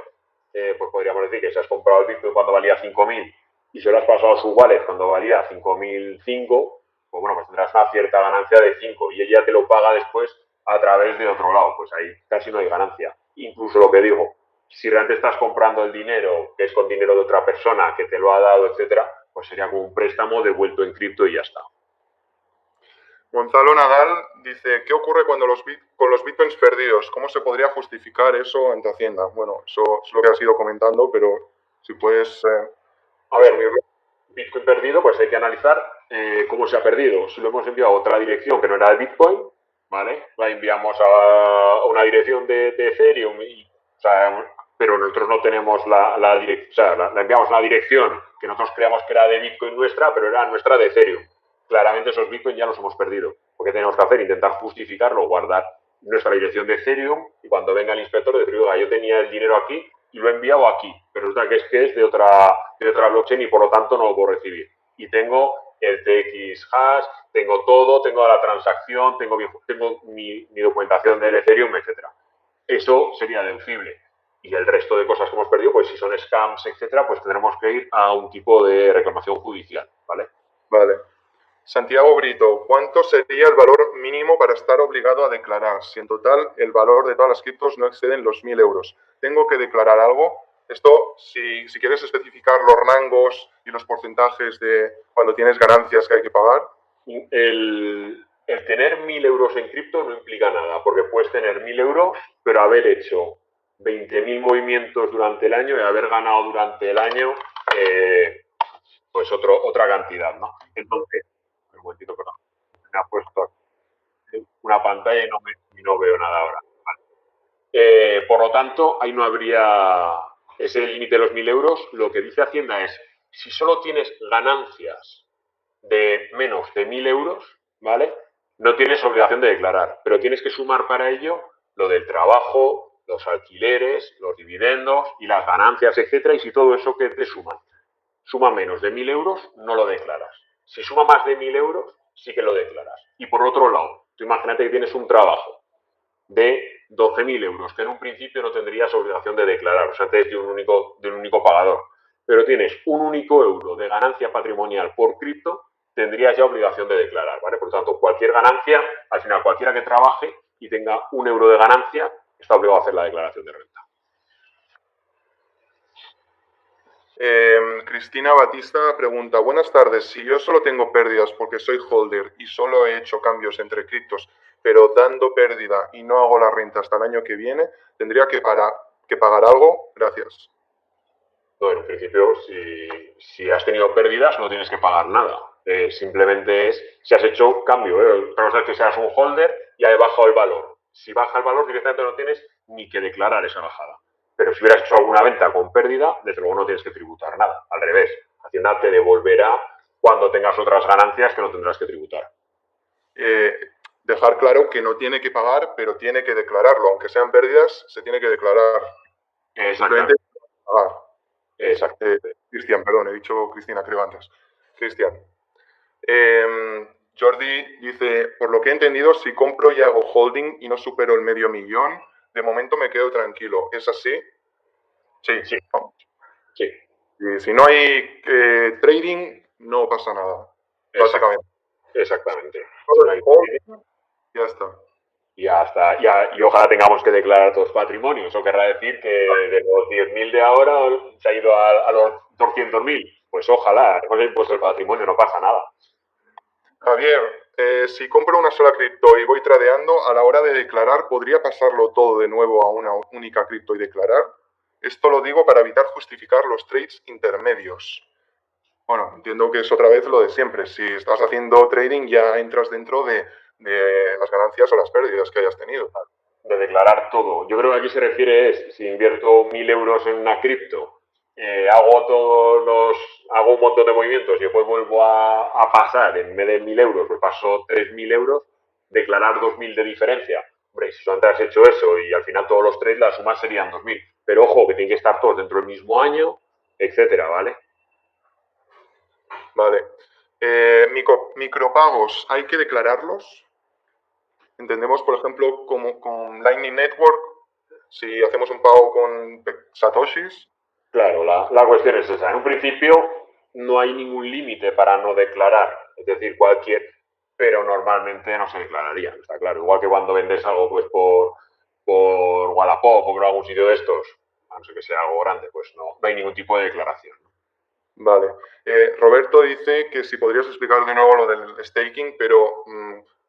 pues podríamos decir que si has comprado el Bitcoin cuando valía 5.000 y se lo has pasado a su wallet cuando valía 5.005, pues bueno, pues tendrás una cierta ganancia de 5 y ella te lo paga después a través de otro lado, pues ahí casi no hay ganancia. Incluso lo que digo, si realmente estás comprando el dinero, que es con dinero de otra persona que te lo ha dado, etcétera, pues sería como un préstamo devuelto en cripto y ya está. Gonzalo Nadal dice, ¿qué ocurre cuando con los bitcoins perdidos? ¿Cómo se podría justificar eso ante Hacienda? Bueno, eso es lo que has ido comentando, pero si puedes resumirlo. Bitcoin perdido, pues hay que analizar cómo se ha perdido. Si lo hemos enviado a otra dirección que no era de Bitcoin, ¿vale? La enviamos a una dirección de Ethereum, pero nosotros no tenemos la dirección, o sea, la enviamos a una dirección que nosotros creamos que era de Bitcoin nuestra, pero era nuestra de Ethereum. Claramente esos Bitcoin ya los hemos perdido. ¿Qué tenemos que hacer? Intentar justificarlo, guardar nuestra dirección de Ethereum y cuando venga el inspector decir, oiga, yo tenía el dinero aquí y lo he enviado aquí, pero resulta que es de otra blockchain y por lo tanto no lo puedo recibir. Y tengo el TX hash, tengo todo, tengo la transacción, tengo mi documentación del Ethereum, etcétera. Eso sería deducible. Y el resto de cosas que hemos perdido, pues si son scams, etcétera, pues tendremos que ir a un tipo de reclamación judicial, ¿vale? Vale. Santiago Brito, ¿cuánto sería el valor mínimo para estar obligado a declarar si en total el valor de todas las criptos no exceden los 1.000 euros? ¿Tengo que declarar algo? Esto, si quieres especificar los rangos y los porcentajes de cuando tienes ganancias que hay que pagar. El tener 1.000 euros en cripto no implica nada, porque puedes tener 1.000 euros, pero haber hecho 20.000 movimientos durante el año y haber ganado durante el año pues otra cantidad, ¿no? Entonces, un momentito, perdón, me ha puesto una pantalla y no veo nada ahora. Vale. Por lo tanto, ahí no habría ese límite de los 1.000 euros. Lo que dice Hacienda es, si solo tienes ganancias de menos de 1.000 euros, ¿vale? No tienes obligación de declarar, pero tienes que sumar para ello lo del trabajo, los alquileres, los dividendos y las ganancias, etcétera. Y si todo eso que te suma menos de 1.000 euros, no lo declaras. Si suma más de 1.000 euros, sí que lo declaras. Y por otro lado, tú imagínate que tienes un trabajo de 12.000 euros, que en un principio no tendrías obligación de declarar, o sea, antes de un único pagador, pero tienes un único euro de ganancia patrimonial por cripto, tendrías ya obligación de declarar, ¿vale? Por lo tanto, cualquier ganancia, al final cualquiera que trabaje y tenga un euro de ganancia, está obligado a hacer la declaración de renta. Cristina Batista pregunta, buenas tardes, si yo solo tengo pérdidas porque soy holder y solo he hecho cambios entre criptos, pero dando pérdida y no hago la renta hasta el año que viene, ¿tendría que pagar algo? Gracias. No, en principio, si has tenido pérdidas, no tienes que pagar nada. Simplemente es si has hecho cambio. Otra cosa es que seas un holder y ha bajado el valor. Si baja el valor, directamente no tienes ni que declarar esa bajada. Pero si hubieras hecho alguna venta con pérdida, desde luego no tienes que tributar nada. Al revés, Hacienda te devolverá cuando tengas otras ganancias que no tendrás que tributar. Dejar claro que no tiene que pagar, pero tiene que declararlo. Aunque sean pérdidas, se tiene que declarar. Exactamente. Pagar. Exacto. Cristian, perdón, he dicho Cristina, creo antes. Cristian. Jordi dice, por lo que he entendido, si compro y hago holding y no supero el $500,000, de momento me quedo tranquilo. ¿Es así? Sí. Sí. ¿No? Sí. Y si no hay trading, no pasa nada. Básicamente. Exactamente. Solo hay holding, ya está. Y ojalá tengamos que declarar todos patrimonios. Eso querrá decir que de los 10.000 de ahora se ha ido a los 200.000. Pues ojalá, hemos impuesto el patrimonio, no pasa nada. Javier, si compro una sola cripto y voy tradeando, a la hora de declarar, ¿podría pasarlo todo de nuevo a una única cripto y declarar? Esto lo digo para evitar justificar los trades intermedios. Bueno, entiendo que es otra vez lo de siempre. Si estás haciendo trading, ya entras dentro de las ganancias o las pérdidas que hayas tenido. de declarar todo. Yo creo que aquí se refiere es, si invierto 1.000 euros en una cripto, hago un montón de movimientos y después vuelvo a pasar, en vez de 1.000 euros, pues paso 3.000 euros, declarar 2.000 de diferencia. Hombre, si antes has hecho eso y al final todos los tres, la suma serían 2.000. Pero ojo, que tienen que estar todos dentro del mismo año, etcétera, ¿vale? Vale. Micropagos, ¿hay que declararlos? Entendemos, por ejemplo, como con Lightning Network, si hacemos un pago con Satoshis. Claro, la cuestión es esa. En un principio no hay ningún límite para no declarar, es decir, pero normalmente no se declararía, está claro. Igual que cuando vendes algo pues por Wallapop o por algún sitio de estos, a no ser que sea algo grande, pues no hay ningún tipo de declaración. Vale. Roberto dice que si podrías explicar de nuevo lo del staking, pero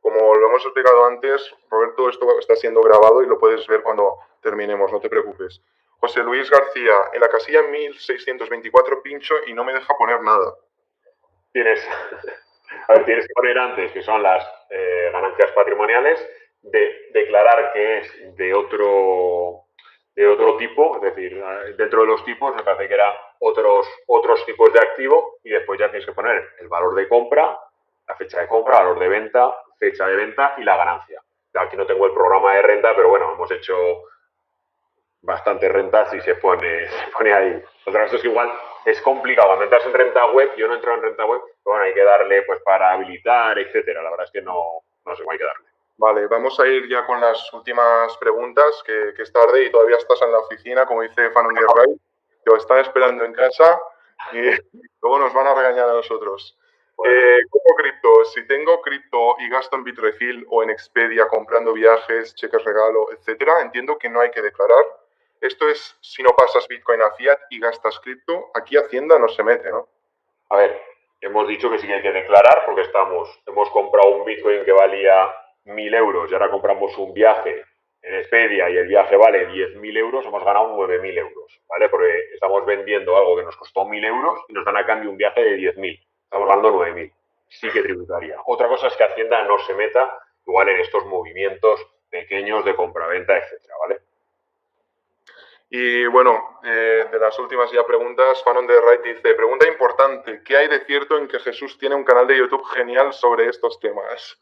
como lo hemos explicado antes, Roberto, esto está siendo grabado y lo puedes ver cuando terminemos, no te preocupes. José Luis García, en la casilla 1624 pincho y no me deja poner nada. Tienes que poner antes, que son las ganancias patrimoniales, declarar que es de otro tipo, es decir, dentro de los tipos me parece que eran otros tipos de activo y después ya tienes que poner el valor de compra, la fecha de compra, valor de venta, fecha de venta y la ganancia. Aquí no tengo el programa de renta, pero bueno, hemos hecho bastantes rentas y se pone ahí. Otra cosa es que igual es complicado. Cuando entras en renta web, yo no entro en renta web, pero bueno, hay que darle pues para habilitar, etcétera. La verdad es que no sé cómo hay que darle. Vale, vamos a ir ya con las últimas preguntas, que es tarde y todavía estás en la oficina, como dice Fanon de Ray, te están esperando en casa y luego nos van a regañar a nosotros. Como cripto, si tengo cripto y gasto en Bitrefill o en Expedia comprando viajes, cheques regalo, etcétera, entiendo que no hay que declarar. Esto es si no pasas Bitcoin a Fiat y gastas cripto, aquí Hacienda no se mete, ¿no? A ver, hemos dicho que sí que hay que declarar porque hemos comprado un Bitcoin que valía 1.000 euros y ahora compramos un viaje en Expedia y el viaje vale 10.000 euros, hemos ganado 9.000 euros, ¿vale? Porque estamos vendiendo algo que nos costó 1.000 euros y nos dan a cambio un viaje de 10.000. Estamos ganando 9.000. Sí que tributaría. Otra cosa es que Hacienda no se meta igual en estos movimientos pequeños de compraventa, etcétera, ¿vale? Y bueno, de las últimas ya preguntas, Fanon de Wright dice, pregunta importante, ¿qué hay de cierto en que Jesús tiene un canal de YouTube genial sobre estos temas?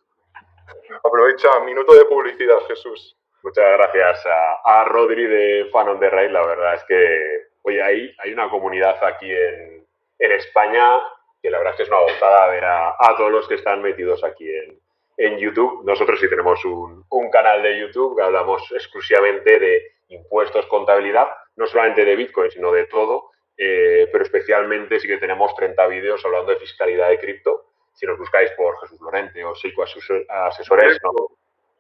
Aprovecha, minuto de publicidad, Jesús. Muchas gracias a Rodri de Fanon de Raid. La verdad es que oye, hay una comunidad aquí en España que la verdad es que es una gozada ver a todos los que están metidos aquí en YouTube. Nosotros sí tenemos un canal de YouTube que hablamos exclusivamente de impuestos, contabilidad, no solamente de Bitcoin, sino de todo, pero especialmente sí que tenemos 30 vídeos hablando de fiscalidad de cripto. Si nos buscáis por Jesús Lorente o Seiko Asesores, ¿no?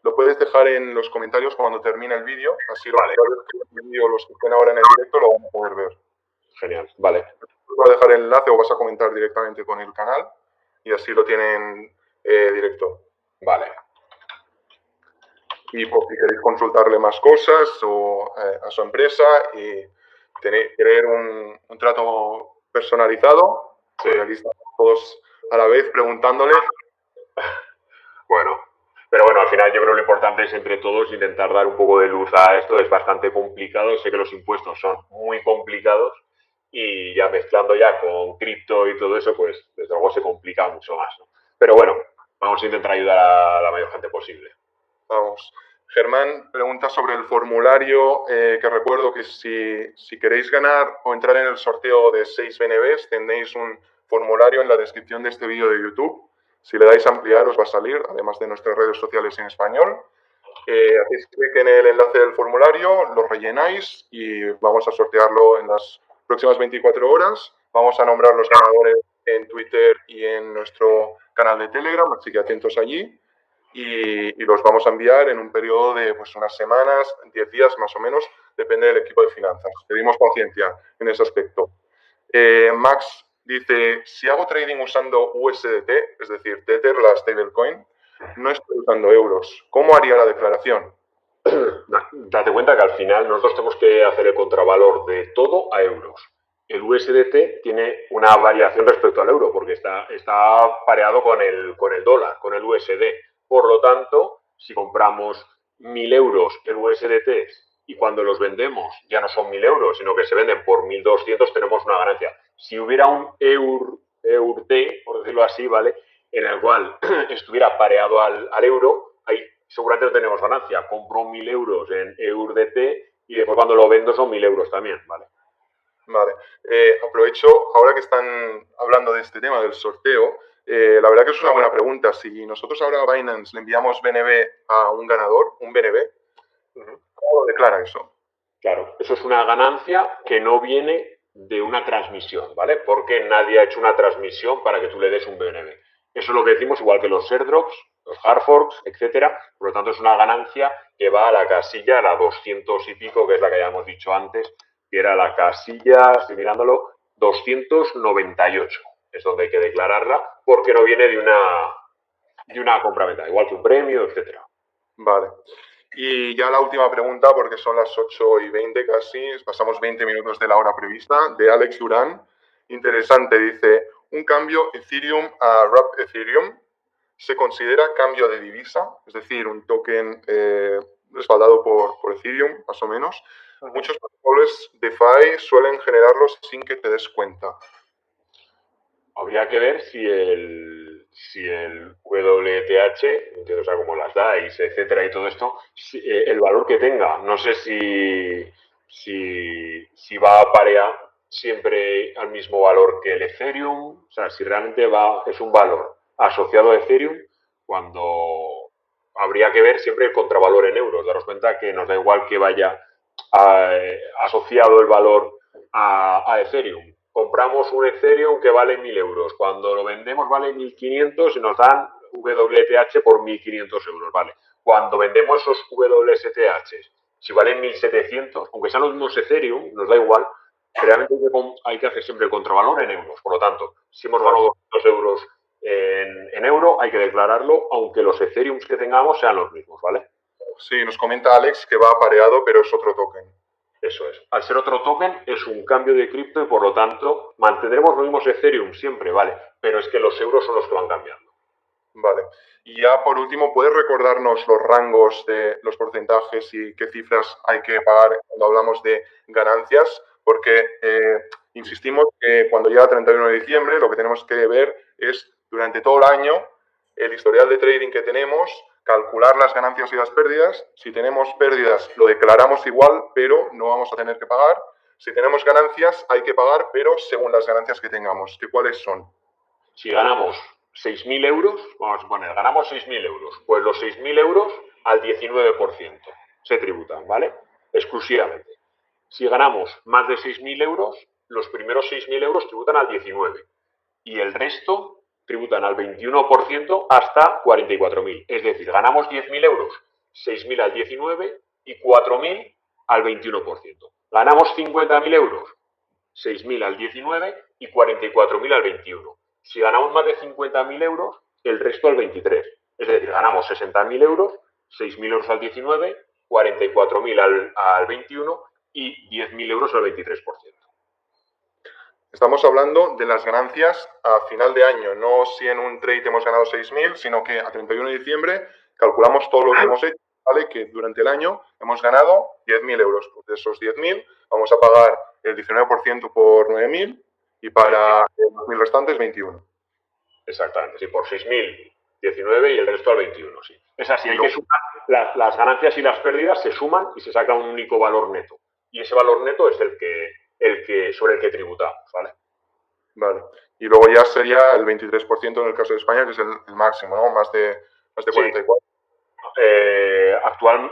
Lo puedes dejar en los comentarios cuando termine el vídeo, así los que estén ahora en el directo lo van a poder ver. Genial, vale. Voy a dejar el enlace o vas a comentar directamente con el canal y así lo tienen directo. Vale. Y pues, si queréis consultarle más cosas o a su empresa y querer un trato personalizado, sí. Pues aquí estamos todos a la vez preguntándole. Bueno, pero bueno, al final yo creo que lo importante es entre todos intentar dar un poco de luz a esto. Es bastante complicado, sé que los impuestos son muy complicados y ya mezclando ya con cripto y todo eso, pues desde luego se complica mucho más, ¿no? Pero bueno, vamos a intentar ayudar a la mayor gente posible. Vamos. Germán pregunta sobre el formulario, que recuerdo que si queréis ganar o entrar en el sorteo de 6 BNBs, tenéis un formulario en la descripción de este vídeo de YouTube. Si le dais a ampliar os va a salir, además de nuestras redes sociales en español. Hacéis clic en el enlace del formulario, lo rellenáis y vamos a sortearlo en las próximas 24 horas. Vamos a nombrar los ganadores en Twitter y en nuestro canal de Telegram, así que atentos allí. Y los vamos a enviar en un periodo de pues, unas semanas, 10 días más o menos, depende del equipo de finanzas. Pedimos paciencia en ese aspecto. Max dice, si hago trading usando USDT, es decir, Tether, la stablecoin, no estoy usando euros, ¿cómo haría la declaración? Date cuenta que al final nosotros tenemos que hacer el contravalor de todo a euros. El USDT tiene una variación respecto al euro porque está pareado con el dólar, con el USD. Por lo tanto, si compramos 1.000 euros en USDTs y cuando los vendemos ya no son 1.000 euros, sino que se venden por 1.200, tenemos una ganancia. Si hubiera un EURT, por decirlo así, ¿vale? En el cual estuviera pareado al euro, ahí seguramente no tenemos ganancia. Compro 1.000 euros en EURDT y después cuando lo vendo son 1.000 euros también, ¿vale? Vale. Aprovecho, ahora que están hablando de este tema del sorteo, la verdad que es una buena pregunta. Si nosotros ahora a Binance le enviamos BNB a un ganador, un BNB, ¿cómo lo declara eso? Claro, eso es una ganancia que no viene de una transmisión, ¿vale? Porque nadie ha hecho una transmisión para que tú le des un BNB. Eso es lo que decimos, igual que los airdrops, los hard forks, etcétera. Por lo tanto, es una ganancia que va a la casilla, a la 200 y pico, que es la que habíamos dicho antes, que era la casilla, estoy mirándolo, 298. Es donde hay que declararla, porque no viene de una compra-venta, igual que un premio, etcétera. Vale. Y ya la última pregunta, porque son las 8:20 casi, pasamos 20 minutos de la hora prevista, de Alex Durán. Interesante, dice, un cambio Ethereum a Wrap Ethereum se considera cambio de divisa, es decir, un token respaldado por Ethereum, más o menos. Muchos protocolos DeFi suelen generarlos sin que te des cuenta. Habría que ver si el WTH, entiendo, o sea, como las DAIs, etcétera, y todo esto, el valor que tenga. No sé si va a parear siempre al mismo valor que el Ethereum, o sea, si realmente es un valor asociado a Ethereum, cuando habría que ver siempre el contravalor en euros. Daros cuenta que nos da igual que vaya asociado el valor a Ethereum. Compramos un Ethereum que vale 1.000 euros. Cuando lo vendemos vale 1.500 y nos dan WTH por 1.500 euros, ¿vale? Cuando vendemos esos WSTH, si valen 1.700, aunque sean los mismos Ethereum, nos da igual, realmente hay que hacer siempre el contravalor en euros. Por lo tanto, si hemos ganado 200 euros en euro, hay que declararlo, aunque los Ethereum que tengamos sean los mismos, ¿vale? Sí, nos comenta Alex que va apareado, pero es otro token. Eso es. Al ser otro token, es un cambio de cripto y por lo tanto mantendremos los mismos Ethereum siempre, ¿vale? Pero es que los euros son los que van cambiando. Vale. Y ya por último, ¿puedes recordarnos los rangos de los porcentajes y qué cifras hay que pagar cuando hablamos de ganancias? Porque insistimos que cuando llega el 31 de diciembre lo que tenemos que ver es durante todo el año el historial de trading que tenemos, calcular las ganancias y las pérdidas. Si tenemos pérdidas lo declaramos igual, pero no vamos a tener que pagar. Si tenemos ganancias hay que pagar, pero según las ganancias que tengamos. ¿Qué cuáles son? Si ganamos 6.000 euros, vamos a suponer, ganamos 6.000 euros, pues los 6.000 euros al 19% se tributan, ¿vale? Exclusivamente. Si ganamos más de 6.000 euros, los primeros 6.000 euros tributan al 19% y el resto tributan al 21% hasta 44.000. Es decir, ganamos 10.000 euros, 6.000 al 19% y 4.000 al 21%. Ganamos 50.000 euros, 6.000 al 19% y 44.000 al 21%. Si ganamos más de 50.000 euros, el resto al 23%. Es decir, ganamos 60.000 euros, 6.000 euros al 19%, 44.000 al 21% y 10.000 euros al 23%. Estamos hablando de las ganancias a final de año, no si en un trade hemos ganado 6.000, sino que a 31 de diciembre calculamos todo lo que hemos hecho, ¿vale? Que durante el año hemos ganado 10.000 euros. Pues de esos 10.000 vamos a pagar el 19% por 9.000 y para los 1.000 restantes 21. Exactamente, sí, por 6.000, 19 y el resto al 21, sí. Es así, hay que sumar, las ganancias y las pérdidas se suman y se saca un único valor neto. Y ese valor neto es sobre el que tributamos, ¿vale? Vale. Y luego ya sería el 23% en el caso de España, que es el máximo, ¿no? Más de 44.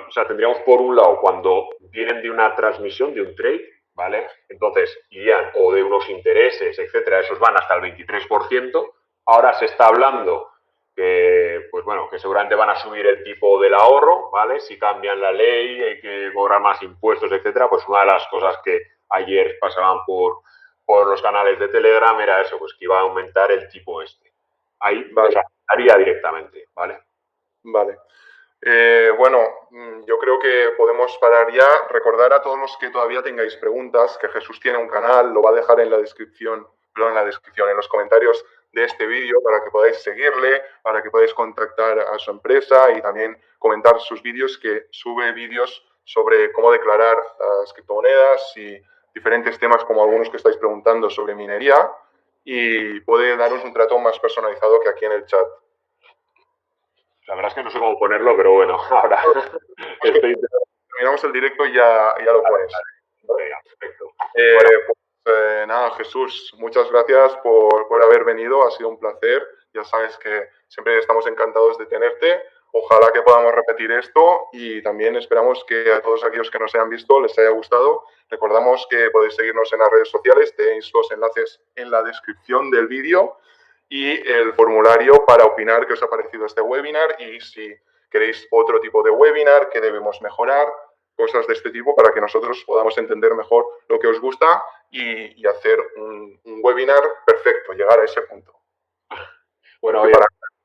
O sea, tendríamos por un lado cuando vienen de una transmisión, de un trade, ¿vale? Entonces irían o de unos intereses, etcétera, esos van hasta el 23%. Ahora se está hablando que, pues bueno, que seguramente van a subir el tipo del ahorro, ¿vale? Si cambian la ley, hay que cobrar más impuestos, etcétera. Pues una de las cosas que ayer pasaban por los canales de Telegram era eso, pues que iba a aumentar el tipo este. Ahí vale. haría directamente, ¿vale? Vale. Bueno, yo creo que podemos parar ya. Recordar a todos los que todavía tengáis preguntas que Jesús tiene un canal, lo va a dejar en la descripción, en los comentarios de este vídeo para que podáis seguirle, para que podáis contactar a su empresa y también comentar sus vídeos, que sube vídeos sobre cómo declarar las criptomonedas y diferentes temas como algunos que estáis preguntando sobre minería, y puede daros un trato más personalizado que aquí en el chat. La verdad es que no sé cómo ponerlo, pero bueno, ahora estoy... Terminamos el directo y ya lo pones. Venga, perfecto. Bueno. Nada, Jesús, muchas gracias por haber venido, ha sido un placer. Ya sabes que siempre estamos encantados de tenerte. Ojalá que podamos repetir esto y también esperamos que a todos aquellos que nos hayan visto les haya gustado. Recordamos que podéis seguirnos en las redes sociales, tenéis los enlaces en la descripción del vídeo y el formulario para opinar qué os ha parecido este webinar y si queréis otro tipo de webinar, qué debemos mejorar, cosas de este tipo para que nosotros podamos entender mejor lo que os gusta y hacer un webinar perfecto, llegar a ese punto. Bueno,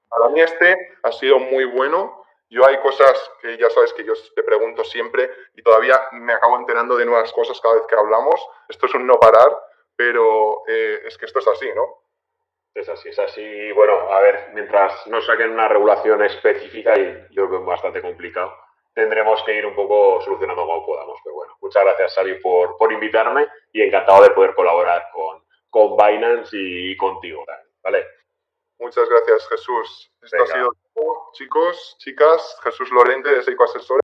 para mí este ha sido muy bueno. Yo hay cosas que ya sabes que yo te pregunto siempre y todavía me acabo enterando de nuevas cosas cada vez que hablamos. Esto es un no parar, pero es que esto es así, ¿no? Es así, es así. Bueno, a ver, mientras no saquen una regulación específica, y yo lo veo bastante complicado, tendremos que ir un poco solucionando como podamos. Pero bueno, muchas gracias, Xavi, por invitarme y encantado de poder colaborar con Binance y contigo también, ¿vale? Muchas gracias, Jesús. Esto ha sido todo, chicos, chicas. Jesús Lorente de Seiko Asesores.